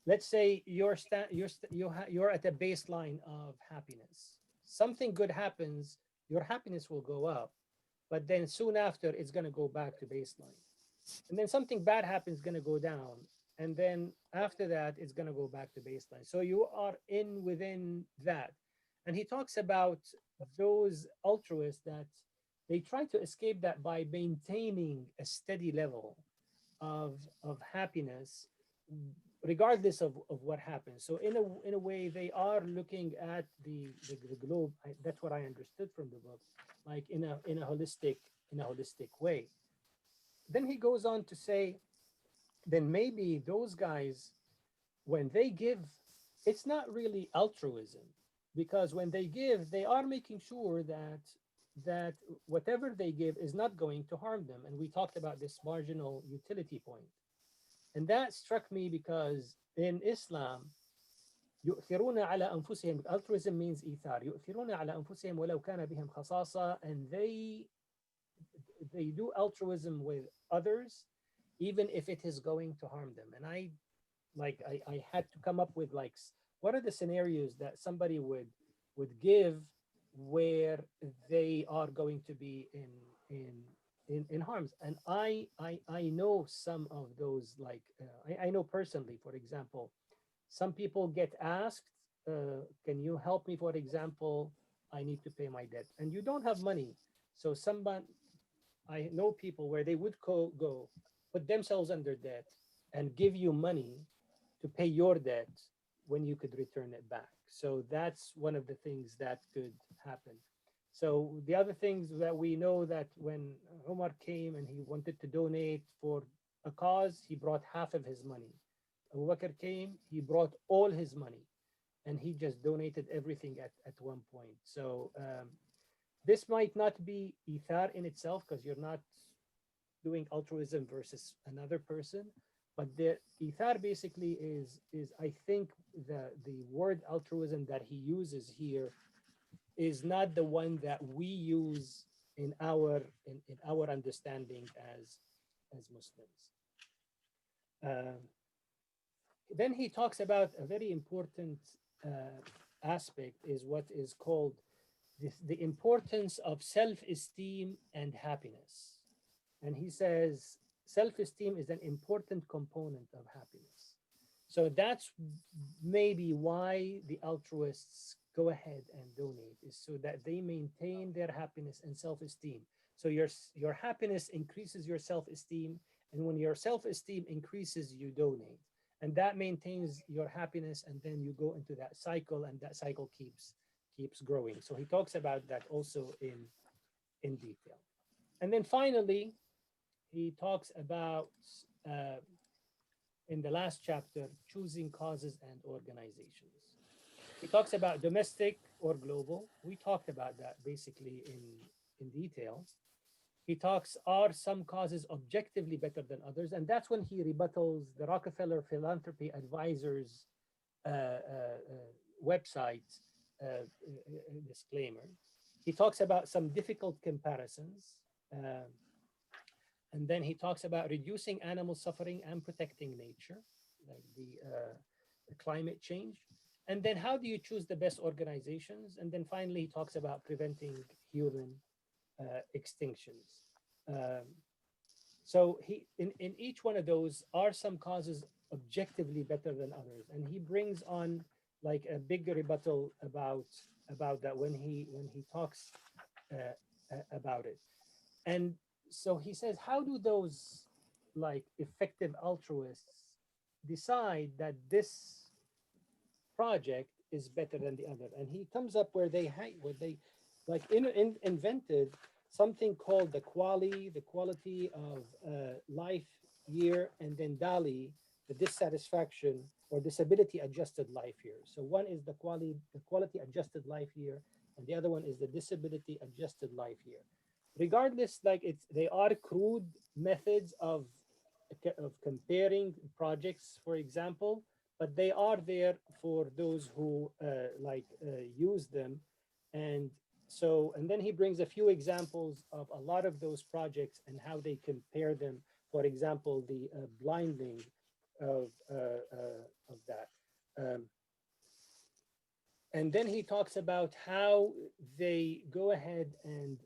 let's say you're at a baseline of happiness. Something good happens, your happiness will go up, but then soon after it's going to go back to baseline. And then something bad happens, going to go down, and then after that it's going to go back to baseline. So you are within that. And he talks about those altruists that they try to escape that by maintaining a steady level of happiness regardless of what happens. So in a way, they are looking at the globe. That's what I understood from the book, like in a holistic way. Then he goes on to say, then maybe those guys, when they give, it's not really altruism, because when they give, they are making sure that whatever they give is not going to harm them. And we talked about this marginal utility point. And that struck me because in Islam, يؤثرون على أنفسهم, altruism means إيثار, يؤثرون على أنفسهم ولو كان بهم خصاصة, and they do altruism with others, even if it is going to harm them. And I had to come up with like, what are the scenarios that somebody would give where they are going to be in harms. And I know some of those, like I know personally, for example, some people get asked, can you help me? For example, I need to pay my debt, and you don't have money. So I know people where they would go put themselves under debt and give you money to pay your debt when you could return it back. So that's one of the things that could happen. So the other things that we know, that when Umar came and he wanted to donate for a cause, he brought half of his money. Abu Bakr came, he brought all his money, and he just donated everything at one point. So this might not be ithar in itself, because you're not doing altruism versus another person, but the ithar basically is I think the word altruism that he uses here is not the one that we use in our understanding as Muslims. Then he talks about a very important aspect, is what is called the importance of self-esteem and happiness. And he says self-esteem is an important component of happiness. So that's maybe why the altruists go ahead and donate, is so that they maintain their happiness and self-esteem. So your happiness increases your self-esteem, and when your self-esteem increases, you donate, and that maintains your happiness, and then you go into that cycle, and that cycle keeps growing. So he talks about that also in detail. And then finally, he talks about in the last chapter, choosing causes and organizations. He talks about domestic or global. We talked about that basically in detail. He talks, are some causes objectively better than others? And that's when he rebuttals the Rockefeller Philanthropy Advisors website disclaimer. He talks about some difficult comparisons. And then he talks about reducing animal suffering and protecting nature, like the climate change. And then how do you choose the best organizations? And then finally, he talks about preventing human extinctions. So in each one of those are some causes objectively better than others. And he brings on like a big rebuttal about that when he talks about it. And so he says, how do those like effective altruists decide that this project is better than the other? And he comes up where they like invented something called the quality of life year, and then DALY, the dissatisfaction or disability adjusted life year. So one is the quality adjusted life year, and the other one is the disability adjusted life year. Regardless, like they are crude methods of comparing projects, for example, but they are there for those who use them. And so, and then he brings a few examples of a lot of those projects and how they compare them. For example, the blinding of that. And then he talks about how they go ahead and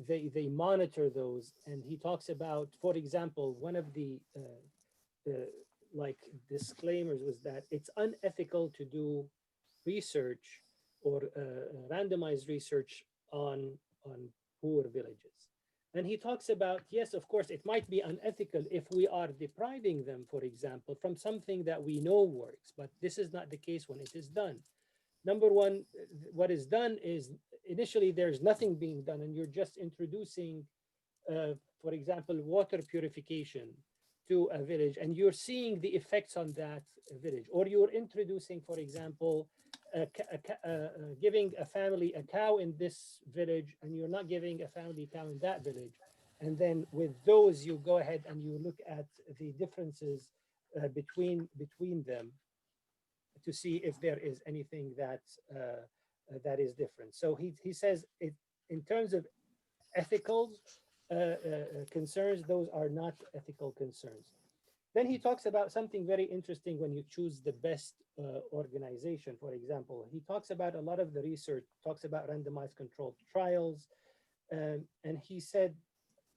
they monitor those. And he talks about, for example, one of the like disclaimers was that it's unethical to do research or randomized research on poor villages. And he talks about, yes, of course, it might be unethical if we are depriving them, for example, from something that we know works, but this is not the case when it is done. Number one, what is done is initially there's nothing being done, and you're just introducing, for example, water purification to a village, and you're seeing the effects on that village. Or you're introducing, for example, giving a family a cow in this village, and you're not giving a family cow in that village. And then with those, you go ahead and you look at the differences between them to see if there is anything that that is different. So he says it in terms of ethical concerns, those are not ethical concerns. Then he talks about something very interesting when you choose the best organization. For example, he talks about a lot of the research, talks about randomized controlled trials. And he said,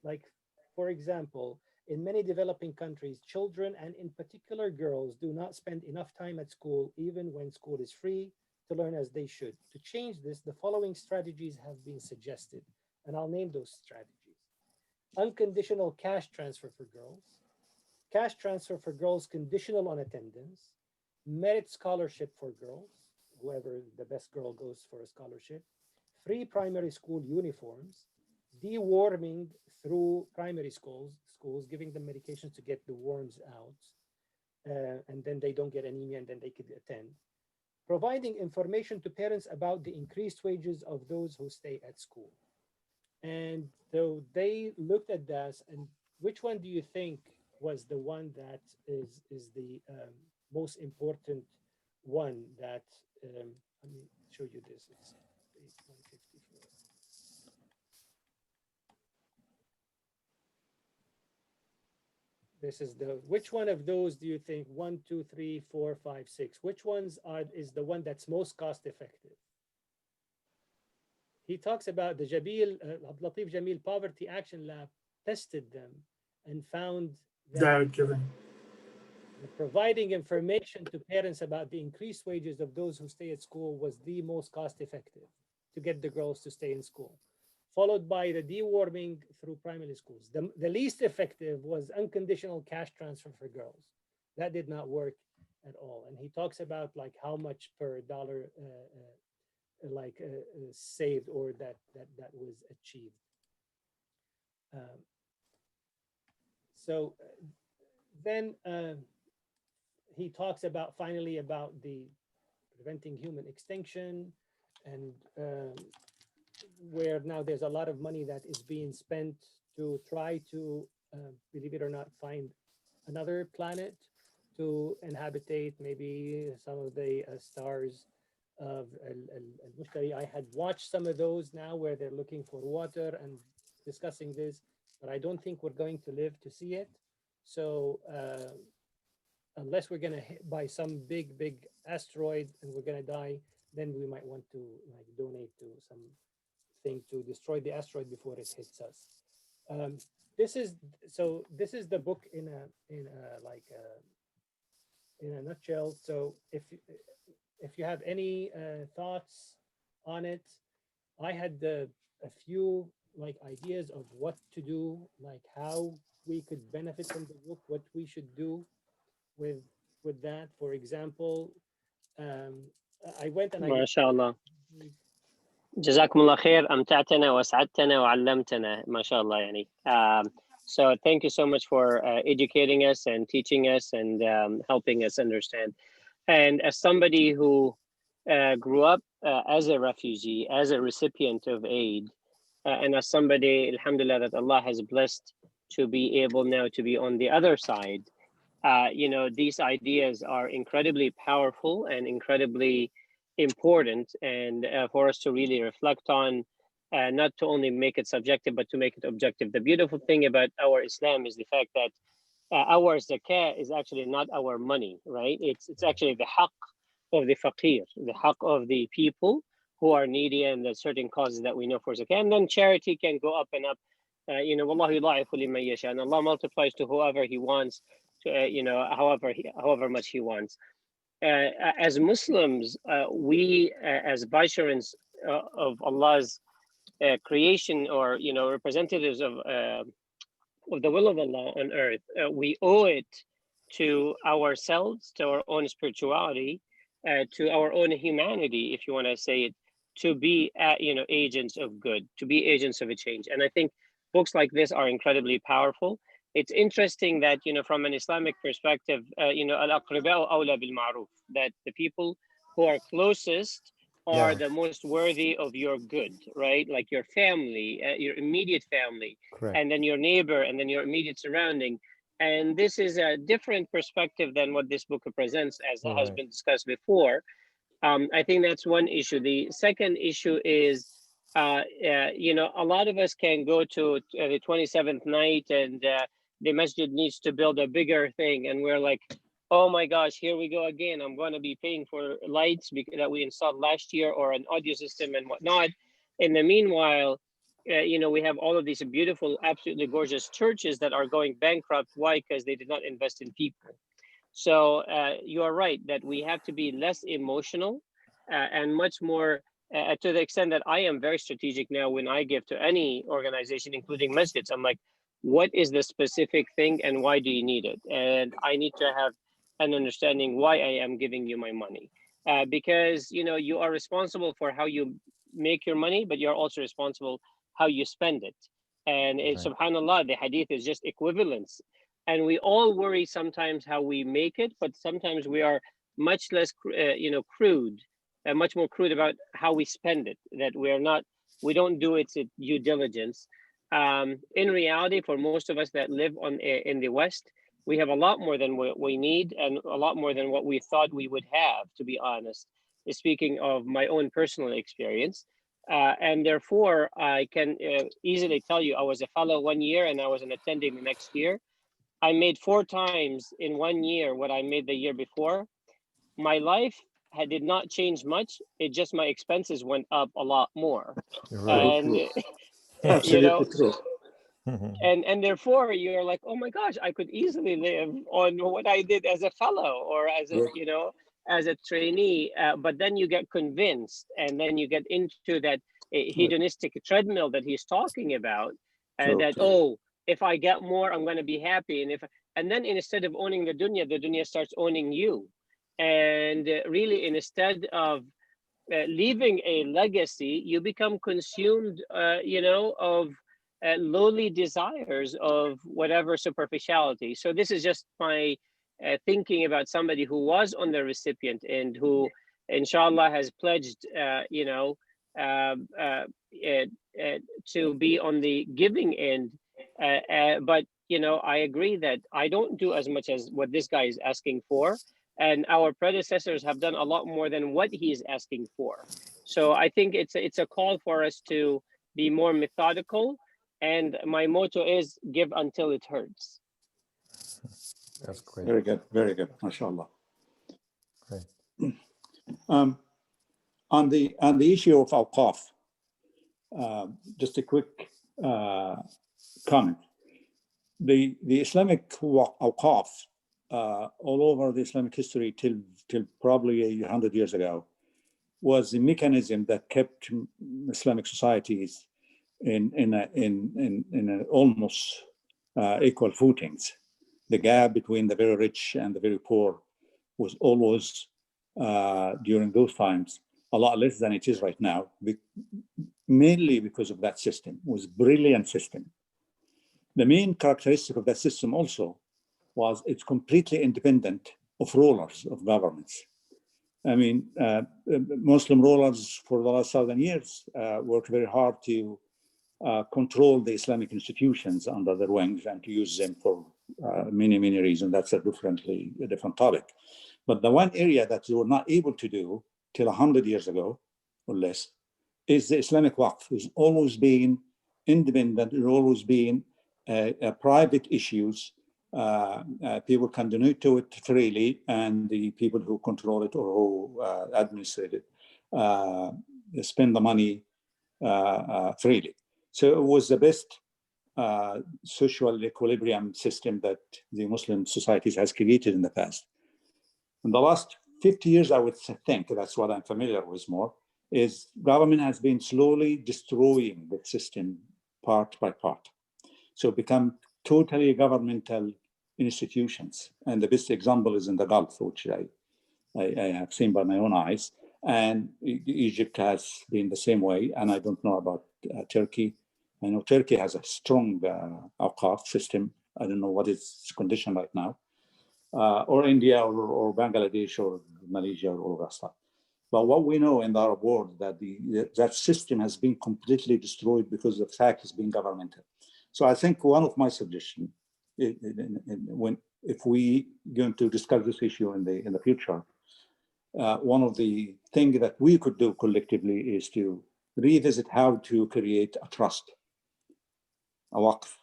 like, for example, in many developing countries, children, and in particular girls, do not spend enough time at school, even when school is free, to learn as they should. To change this, the following strategies have been suggested, and I'll name those strategies. Unconditional cash transfer for girls, cash transfer for girls conditional on attendance, merit scholarship for girls, whoever the best girl goes for a scholarship, free primary school uniforms, deworming through primary schools, giving them medications to get the worms out, and then they don't get anemia, and then they could attend. Providing information to parents about the increased wages of those who stay at school. And so they looked at this, and which one do you think was the one that is the most important one that, let me show you this, it's page 154. This is the, which one of those do you think, 1, 2, 3, 4, 5, 6, which ones is the one that's most cost effective? He talks about the Abdul Latif Jameel Poverty Action Lab tested them, and found that Direct giving. providing information to parents about the increased wages of those who stay at school was the most cost effective to get the girls to stay in school, followed by the deworming through primary schools. The least effective was unconditional cash transfer for girls. That did not work at all. And he talks about like how much per dollar saved or that was achieved. So then he talks about finally about the preventing human extinction, and where now there's a lot of money that is being spent to try to, believe it or not, find another planet to inhabitate maybe some of the stars of Al-Mushtari. I had watched some of those now where they're looking for water and discussing this, but I don't think we're going to live to see it. So unless we're going to hit by some big asteroid and we're going to die, then we might want to like donate to something to destroy the asteroid before it hits us. This is the book in a nutshell. So if you have any thoughts on it, I had a few like ideas of what to do, like how we could benefit from the book, what we should do with that. For example, I went and ما شاء الله. جزاكم الله خير. أمتعتنا وأسعدتنا وعلمتنا ما شاء الله يعني. So thank you so much for educating us and teaching us and helping us understand. And as somebody who grew up as a refugee, as a recipient of aid, and as somebody, alhamdulillah, that Allah has blessed to be able now to be on the other side, you know, these ideas are incredibly powerful and incredibly important, and for us to really reflect on, not to only make it subjective, but to make it objective. The beautiful thing about our Islam is the fact that our zakah is actually not our money, right? It's actually the haqq of the faqir, the haqq of the people who are needy and the certain causes that we know for zakah. And then charity can go up and up. You know, Wallahu yudha'ifu liman yasha, and Allah multiplies to whoever He wants, to, you know, however much He wants. As Muslims, we as Basharans of Allah's creation, or you know, representatives of the will of Allah on earth, we owe it to ourselves, to our own spirituality, to our own humanity, if you want to say it, to be you know, agents of good, to be agents of a change. And I think books like this are incredibly powerful. It's interesting that, you know, from an Islamic perspective, you know, al-aqriba'u awla bil ma'ruf, that the people who are closest are the most worthy of your good, right? Like your family, your immediate family, Correct. and then your neighbor, and then your immediate surrounding. And this is a different perspective than what this book presents, as has been discussed before. I think that's one issue. The second issue is, you know, a lot of us can go to the 27th night and the masjid needs to build a bigger thing. And we're like, oh my gosh, here we go again. I'm going to be paying for lights that we installed last year, or an audio system and whatnot. In the meanwhile, you know, we have all of these beautiful, absolutely gorgeous churches that are going bankrupt. Why? Because they did not invest in people. So you are right that we have to be less emotional and much more, to the extent that I am very strategic now when I give to any organization, including masjids. I'm like, what is the specific thing and why do you need it? And I need to have an understanding why I am giving you my money. Because, you know, you are responsible for how you make your money, but you're also responsible how you spend it. And subhanAllah, the hadith is just equivalence. And we all worry sometimes how we make it, but sometimes we are much less, you know, crude, much more crude about how we spend it, that we don't do its due diligence. In reality, for most of us that live in the West, we have a lot more than what we need and a lot more than what we thought we would have, to be honest, speaking of my own personal experience. And therefore, I can easily tell you, I was a fellow 1 year and I was an attending the next year. I made 4 times in 1 year what I made the year before. My life did not change much. It just, my expenses went up a lot more. Right. And Absolutely you know, true. and therefore you're like, oh my gosh, I could easily live on what I did as a fellow or as a, Yeah. you know, as a trainee. But then you get convinced, and then you get into that hedonistic treadmill that he's talking about, True, that, true. oh, if I get more, I'm going to be happy. And then instead of owning the dunya starts owning you. And really, instead of leaving a legacy, you become consumed, you know, of lowly desires of whatever superficiality. So this is just my thinking about somebody who was on the recipient end, who, inshallah, has pledged, you know, to be on the giving end. But you know, I agree that I don't do as much as what this guy is asking for, and our predecessors have done a lot more than what he is asking for. So I think it's a call for us to be more methodical. And my motto is give until it hurts. That's great. Very good, very good, mashallah. Great. On the issue of awqaf, just a quick comment. The Islamic awqaf all over the Islamic history till probably 100 years ago was a mechanism that kept Islamic societies in almost equal footings. The gap between the very rich and the very poor was always during those times a lot less than it is right now, mainly because of that system. It was a brilliant system. The main characteristic of that system also was it's completely independent of rulers, of governments. I mean, Muslim rulers for the last 1,000 years worked very hard to control the Islamic institutions under their wings and to use them for many, many reasons. That's a different topic. But the one area that they were not able to do till 100 years ago or less is the Islamic Waqf. It's always been independent, it's always been private issues. People can donate to it freely, and the people who control it or who administrate it spend the money freely. So it was the best social equilibrium system that the Muslim societies has created in the past. In the last 50 years, I would think, that's what I'm familiar with more, is government has been slowly destroying the system part by part. So become totally governmental institutions. And the best example is in the Gulf, which I have seen by my own eyes. And Egypt has been the same way. And I don't know about Turkey. I know Turkey has a strong awqaf system. I don't know what its condition right now. Or India or Bangladesh or Malaysia or all that stuff. But what we know in the Arab world that that system has been completely destroyed because the fact it's been governmental. So I think one of my suggestions, if we going to discuss this issue in the future, one of the things that we could do collectively is to revisit how to create a trust, a waqf,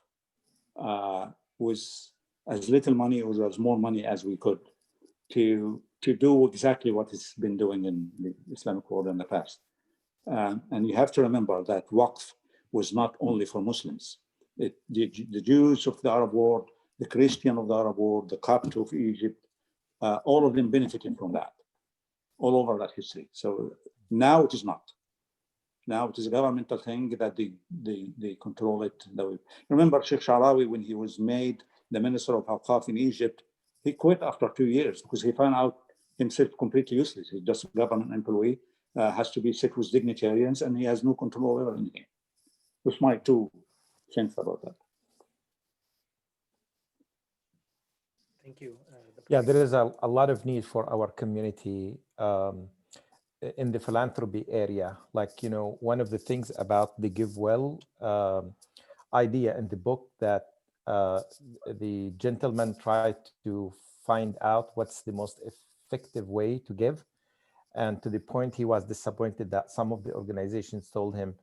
with as little money or as more money as we could to do exactly what it's been doing in the Islamic world in the past. And you have to remember that waqf was not only for Muslims. The Jews of the Arab world, the Christian of the Arab world, the Copt of Egypt, all of them benefited from that, all over that history. So now it is not. Now it is a governmental thing that they control it. Remember Sheikh Sha'rawi, when he was made the Minister of Awqaf in Egypt, he quit after 2 years because he found out himself completely useless. He's just a government employee, has to be sit with dignitaries, and he has no control over anything. That's my 2 cents about that. Thank you. Yeah, there is a lot of need for our community in the philanthropy area. Like, you know, one of the things about the Give Well idea in the book that the gentleman tried to find out what's the most effective way to give. And to the point, he was disappointed that some of the organizations told him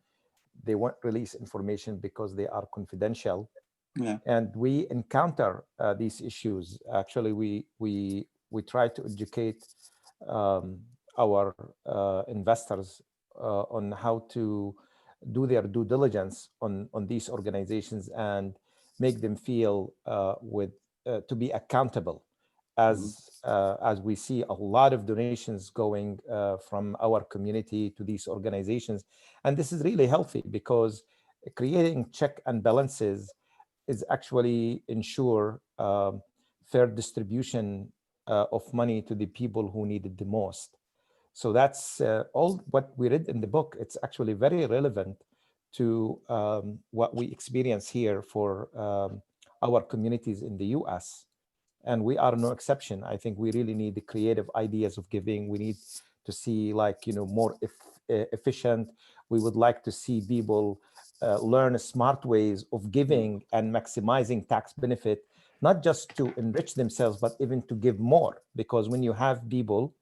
they won't release information because they are confidential. Yeah. And we encounter these issues. Actually, we try to educate our investors on how to do their due diligence on these organizations and make them feel to be accountable, as we see a lot of donations going from our community to these organizations. And this is really healthy, because creating check and balances is actually ensure fair distribution of money to the people who need it the most. So that's all what we read in the book. It's actually very relevant to what we experience here for our communities in the US. And we are no exception. I think we really need the creative ideas of giving. We need to see, like, more efficient. We would like to see people learn smart ways of giving and maximizing tax benefit, not just to enrich themselves, but even to give more. Because when you have people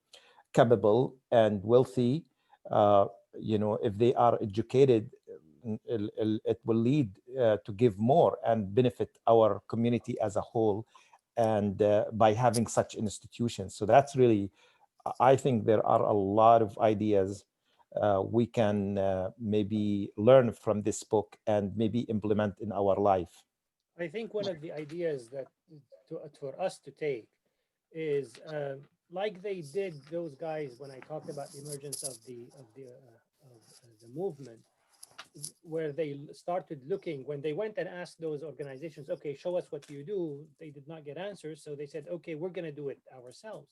capable and wealthy, if they are educated, it will lead to give more and benefit our community as a whole, and by having such institutions. So that's really, I think there are a lot of ideas we can maybe learn from this book and maybe implement in our life. I think one of the ideas that for us to take is like they did, those guys, when I talked about the emergence of the movement, where they started looking, when they went and asked those organizations, okay, show us what you do, they did not get answers. So they said, okay, we're going to do it ourselves.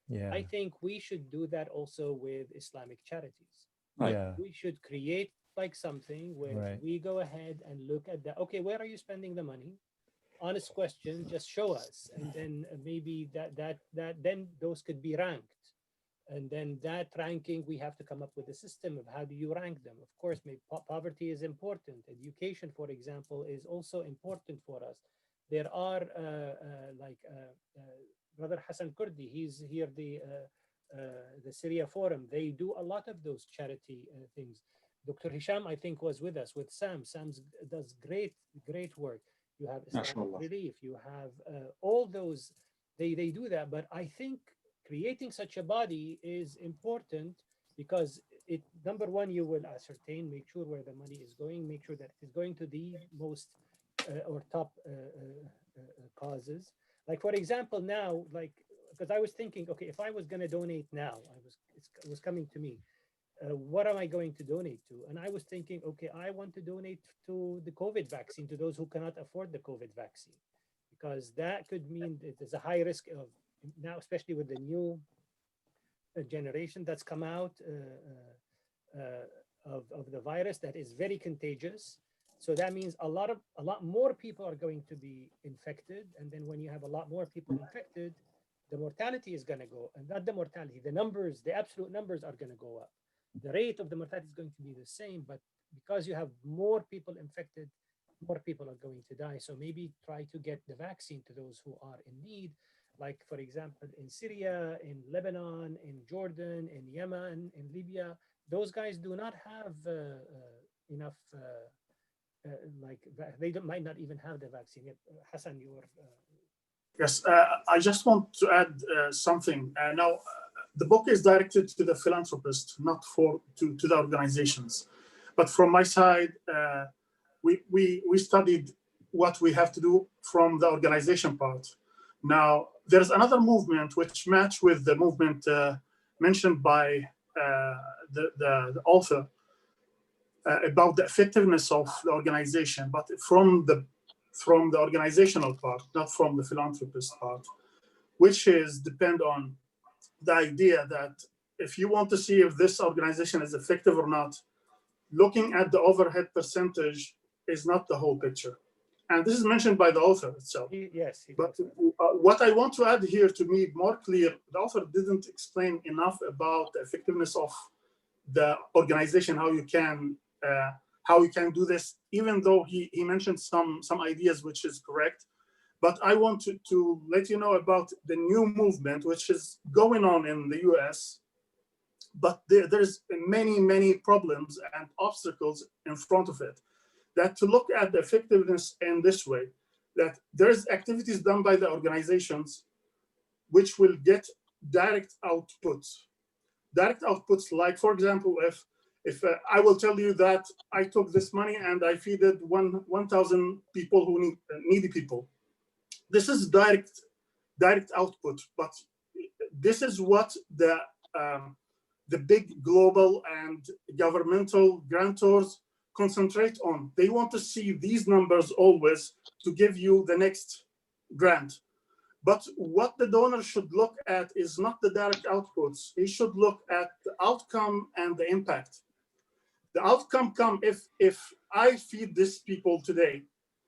Yeah. I think we should do that also with Islamic charities. Right. Yeah. We should create like something where Right. we go ahead and look at that. Okay, where are you spending the money? Honest question, just show us. And then maybe then those could be ranked. And then that ranking, we have to come up with a system of how do you rank them. Of course, maybe poverty is important. Education, for example, is also important for us. There are Brother Hassan Kurdi, he's here, the Syria Forum. They do a lot of those charity things. Dr. Hisham, I think, was with us with Sam. Sam does great work. You have Islamic Relief, you have all those, they do that. But I think creating such a body is important, because it, number one, you will ascertain, make sure where the money is going, make sure that it's going to the most or top causes. Like, for example, now, like, because I was thinking, okay, if I was going to donate now, it was coming to me. What am I going to donate to? And I was thinking, okay, I want to donate to the COVID vaccine, to those who cannot afford the COVID vaccine, because that could mean that there's a high risk of now, especially with the new generation that's come out of the virus that is very contagious. So that means a lot more people are going to be infected. And then when you have a lot more people infected, the mortality is going to go, and not the mortality, the numbers, the absolute numbers are going to go up. The rate of the mortality is going to be the same, but because you have more people infected, more people are going to die. So maybe try to get the vaccine to those who are in need. Like, for example, in Syria, in Lebanon, in Jordan, in Yemen, in Libya, those guys do not have enough, might not even have the vaccine yet. Hassan, you were... Yes, I just want to add something. Now, the book is directed to the philanthropists, not to the organizations. But from my side, we studied what we have to do from the organization part. Now, there's another movement which match with the movement mentioned by the author about the effectiveness of the organization, but from the organizational part, not from the philanthropist part, which is depend on the idea that if you want to see if this organization is effective or not, looking at the overhead percentage is not the whole picture. And this is mentioned by the author itself. Yes. But what I want to add here to me more clear, the author didn't explain enough about the effectiveness of the organization, how you can do this, even though he mentioned some ideas, which is correct. But I want to let you know about the new movement, which is going on in the US. But there's many problems and obstacles in front of it. That to look at the effectiveness in this way, that there's activities done by the organizations which will get direct outputs. Direct outputs, like, for example, if If I will tell you that I took this money and I feeded 1,000 people who need needy people. This is direct output, but this is what the big global and governmental grantors concentrate on. They want to see these numbers always to give you the next grant. But what the donor should look at is not the direct outputs. He should look at the outcome and the impact. The outcome come if I feed these people today.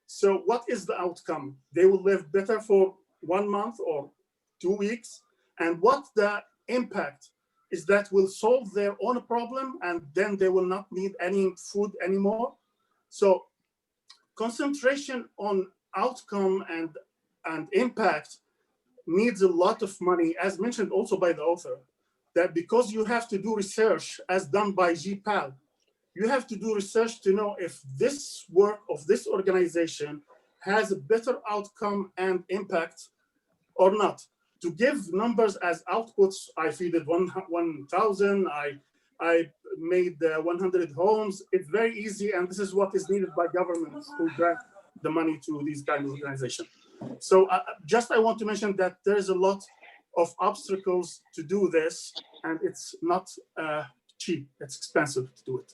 So what is the outcome? They will live better for 1 month or 2 weeks. And what the impact is that will solve their own problem, and then they will not need any food anymore. So concentration on outcome and impact needs a lot of money, as mentioned also by the author, that because you have to do research as done by GPAL, you have to do research to know if this work of this organization has a better outcome and impact or not. To give numbers as outputs, I feeded 1,000, I made 100 homes. It's very easy, and this is what is needed by governments who grant the money to these kind of organizations. So I want to mention that there's a lot of obstacles to do this, and it's not cheap. It's expensive to do it.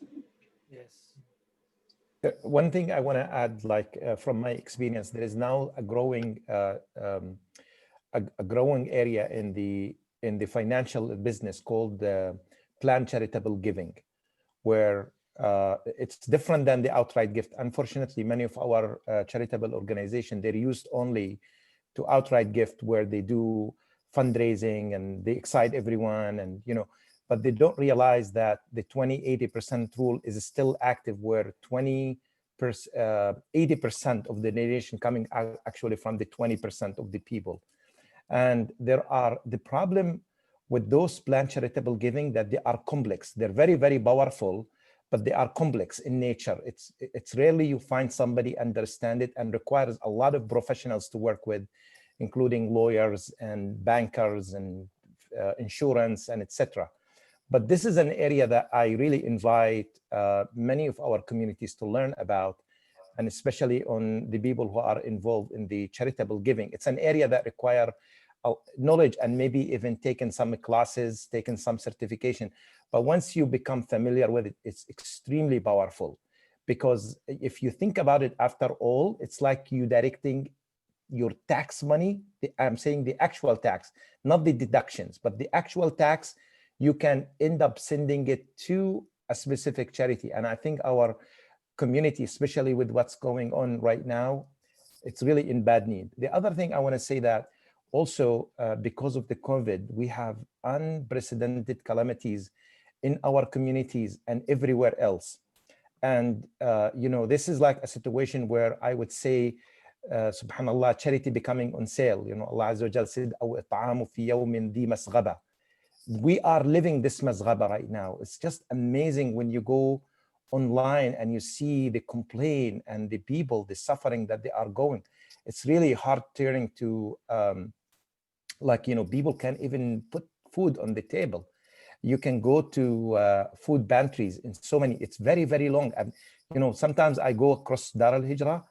Yes. One thing I want to add, from my experience, there is now a growing area in the financial business called planned charitable giving, where it's different than the outright gift. Unfortunately, many of our charitable organizations, they're used only to outright gift, where they do fundraising and they excite everyone, and but they don't realize that the 20-80% rule is still active, where 80% of the donation coming out actually from the 20% of the people. And the problem with those planned charitable giving, that they are complex. They're very, very powerful, but they are complex in nature. It's rarely you find somebody understand it, and requires a lot of professionals to work with, including lawyers and bankers and insurance and etc. But this is an area that I really invite many of our communities to learn about, and especially on the people who are involved in the charitable giving. It's an area that require knowledge, and maybe even taken some classes, taken some certification. But once you become familiar with it, it's extremely powerful. Because if you think about it, after all, it's like you directing your tax money. I'm saying the actual tax, not the deductions, but the actual tax. You can end up sending it to a specific charity. And I think our community, especially with what's going on right now, it's really in bad need. The other thing I want to say that also, because of the COVID, we have unprecedented calamities in our communities and everywhere else. And, this is like a situation where I would say, subhanallah, charity becoming on sale. Allah Azza wa Jal said, أو إطعام في يوم ذي مسغبة. We are living this mazghaba right now. It's just amazing when you go online and you see the complaint and the people, the suffering that they are going. It's really hard turning to, people can't even put food on the table. You can go to food pantries in so many, it's very, very long. And, sometimes I go across Dar al-Hijrah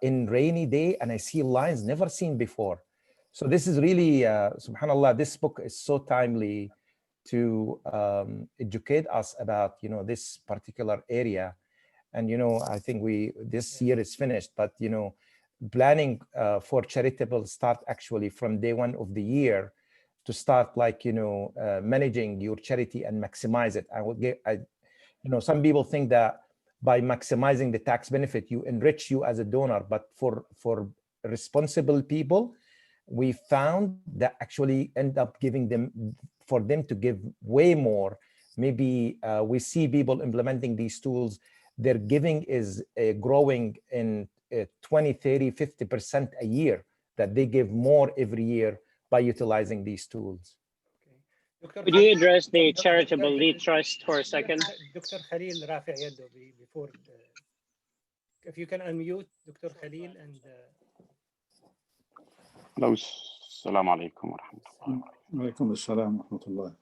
in rainy day and I see lines never seen before. So this is really, subhanallah, this book is so timely to educate us about, this particular area. And, I think this year is finished, but, planning for charitable start actually from day one of the year, to start managing your charity and maximize it. Some people think that by maximizing the tax benefit, you enrich you as a donor, but for responsible people, we found that actually end up giving them, for them to give way more. Maybe we see people implementing these tools, their giving is growing in 20, 30, 50% a year, that they give more every year by utilizing these tools. Okay. Could you address the charitable lead trust for a second? Dr. Khalil Rafi Yaddo, before, if you can unmute Dr. Khalil and. Hello, assalamu alaikum wa rahmatullah. Walaikum assalam wa rahmatullah.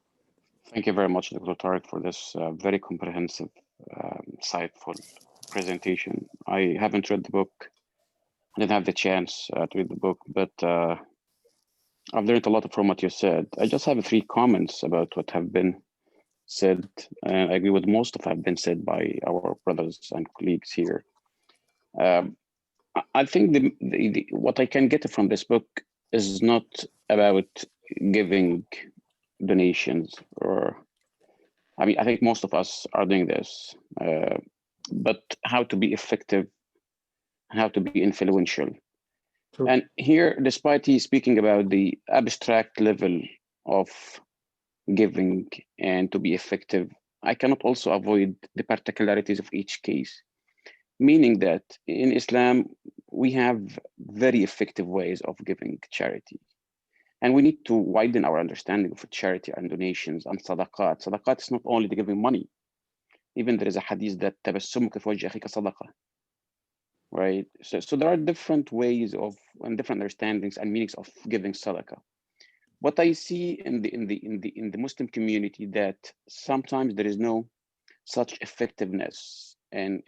Thank you very much, Dr. Tariq, for this very comprehensive, insightful presentation. I haven't read the book. I didn't have the chance to read the book, but I've learned a lot from what you said. I just have 3 comments about what have been said, and I agree with most of have been said by our brothers and colleagues here. I think what I can get from this book is not about giving donations, or I mean, I think most of us are doing this, but how to be effective, how to be influential. True. And here, despite he speaking about the abstract level of giving and to be effective, I cannot also avoid the particularities of each case. Meaning that in Islam, we have very effective ways of giving charity. And we need to widen our understanding of charity and donations and sadaqat. Sadaqat is not only the giving money. Even there is a hadith that tabassumuka fi wajhi akhika sadaqa. Right? So there are different ways of and different understandings and meanings of giving sadaqah. What I see in the Muslim community that sometimes there is no such effectiveness in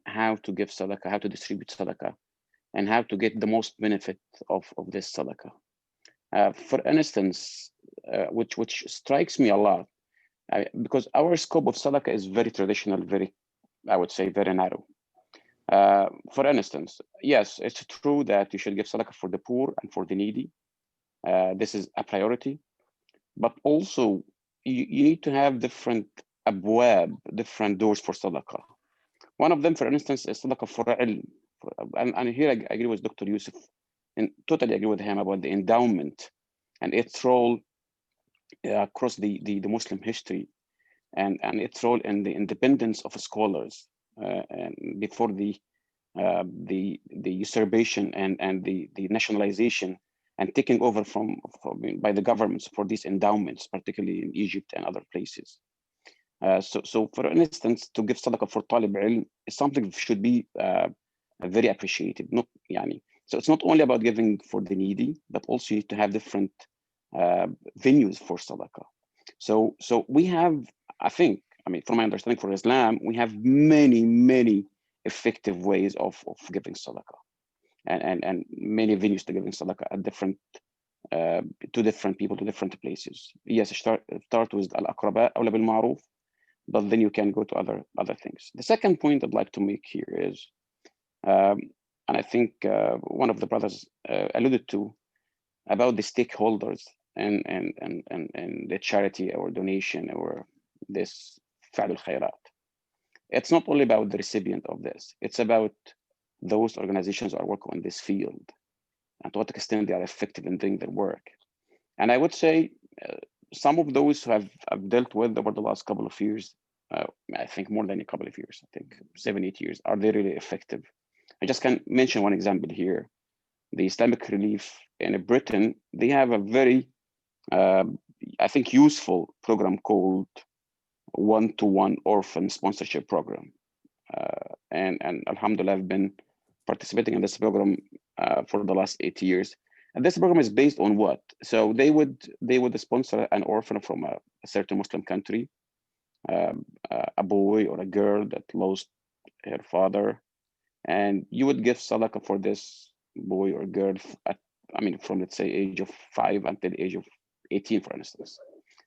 how to give sadaqah, how to distribute sadaqah, and how to get the most benefit of this sadaqah. For instance, which strikes me a lot, because our scope of sadaqah is very traditional, very, I would say, very narrow. For instance, yes, it's true that you should give sadaqah for the poor and for the needy. This is a priority, but also you need to have different abwab, different doors for sadaqah. One of them, for instance, is sadaqah for ilm. And here I agree with Dr. Yusuf, and totally agree with him about the endowment and its role across the Muslim history, and its role in the independence of scholars and before the usurpation and the nationalization and taking over by the governments for these endowments, particularly in Egypt and other places. So for instance, to give sadaqah for talib ilm is something that should be very appreciated. So it's not only about giving for the needy, but also you need to have different venues for sadaqah. So we have, I think, I mean, from my understanding for Islam, we have many effective ways of giving sadaqah, and many venues to giving sadaqah at different to different people, to different places. Yes, start with al-aqraba, awla bil ma'ruf, but then you can go to other things. The second point I'd like to make here is, and I think one of the brothers alluded to, about the stakeholders and the charity or donation or this fa'al al-khayrat. It's not only about the recipient of this, it's about those organizations that are working on this field and to what extent they are effective in doing their work. And I would say some of those who I've dealt with over the last couple of years, I think more than a couple of years, I think 7-8 years, are they really effective? I just can mention one example here. The Islamic Relief in Britain, they have a very, I think, useful program called One-to-One Orphan Sponsorship Program. And alhamdulillah, I've been participating in this program for the last 8 years. And this program is based on what? So they would sponsor an orphan from a certain Muslim country, a boy or a girl that lost her father, and you would give sadaqah for this boy or girl from, let's say, age of 5 until the age of 18, for instance.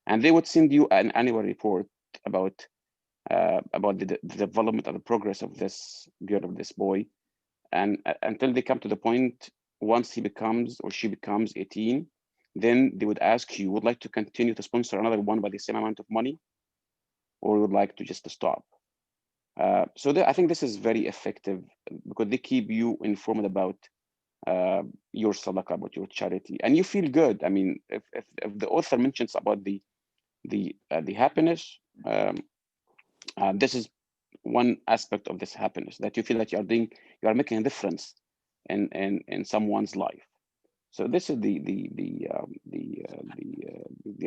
And they would send you an annual report about the development and the progress of this girl, of this boy, and until they come to the point, once he becomes or she becomes 18, then they would ask you, would like to continue to sponsor another one by the same amount of money, or would like to just stop? So I think this is very effective because they keep you informed about your sadaqah, about your charity, and you feel good. I mean, if the author mentions about the happiness, this is one aspect of this happiness, that you feel that you are making a difference in someone's life. So this is the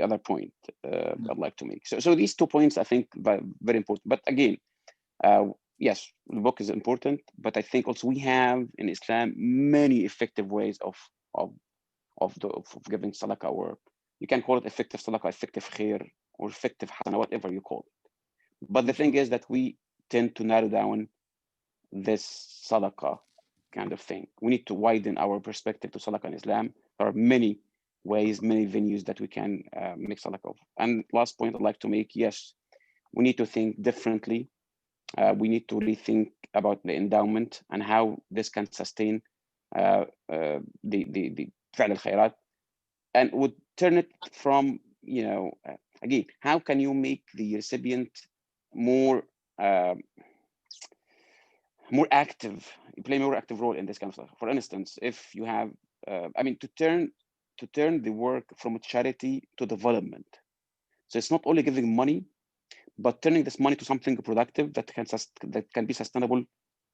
other point I'd like to make. So these 2 points I think are very important. But again, yes, the book is important, but I think also we have in Islam many effective ways of giving sadaqah, or you can call it effective sadaqah, effective khair, or effective hasana, whatever you call it. But the thing is that we tend to narrow down this sadaqah kind of thing. We need to widen our perspective to sadaqah in Islam. There are many ways, many venues that we can make sadaqah of. And last point I'd like to make, yes, we need to think differently. We need to rethink about the endowment and how this can sustain the فعل الخيرات, and would turn it from, again, how can you make the recipient more active, play a more active role in this kind of stuff. For instance, if you have, to turn the work from charity to development. So it's not only giving money, but turning this money to something productive that can be sustainable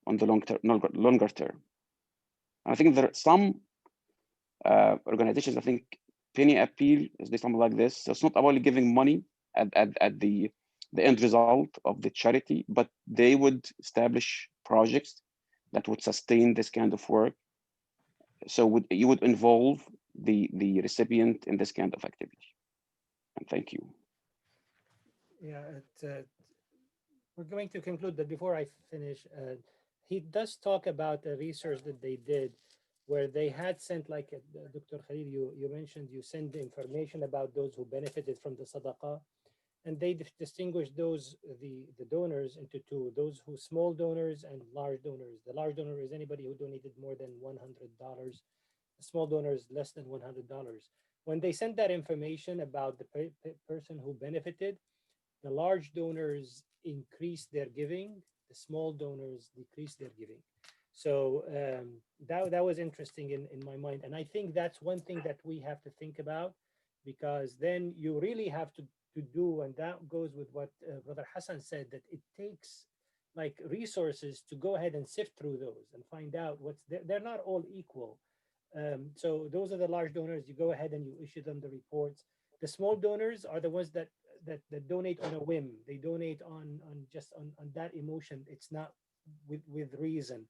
on the longer term. And I think there are some organizations, I think Penny Appeal is something like this. So it's not about giving money at the end result of the charity, but they would establish projects that would sustain this kind of work. So you would involve the recipient in this kind of activity. And thank you. Yeah, we're going to conclude, but before I finish, he does talk about a research that they did where they had sent, like Dr. Khalil, you mentioned, you sent the information about those who benefited from the sadaqah, and they distinguished the donors into two, those who small donors and large donors. The large donor is anybody who donated more than $100. The small donor is less than $100. When they sent that information about the person who benefited, the large donors increased their giving, the small donors decreased their giving. So that was interesting in my mind. And I think that's one thing that we have to think about, because then you really have to do, and that goes with what Brother Hassan said, that it takes like resources to go ahead and sift through those and find out what's there. They're not all equal. So those are the large donors. You go ahead and you issue them the reports. The small donors are the ones that donate on a whim. They donate on that emotion. It's not with reason.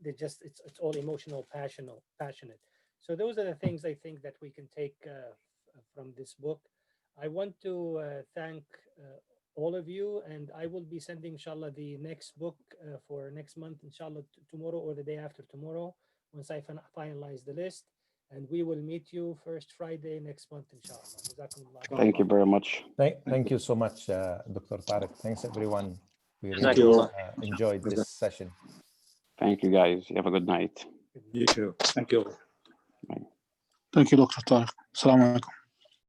They just it's all emotional, passionate. So those are the things I think that we can take from this book. I want to thank all of you, and I will be sending, inshallah, the next book for next month, inshallah, tomorrow or the day after tomorrow, once I finalize the list. And we will meet you first Friday next month, inshallah. Thank you very much. Thank you so much, Dr. Tariq. Thanks, everyone. We Thank really you. enjoyed this session. Thank you, guys. You have a good night. You too. Thank you. Thank you, Dr. Tariq. Assalamu alaikum.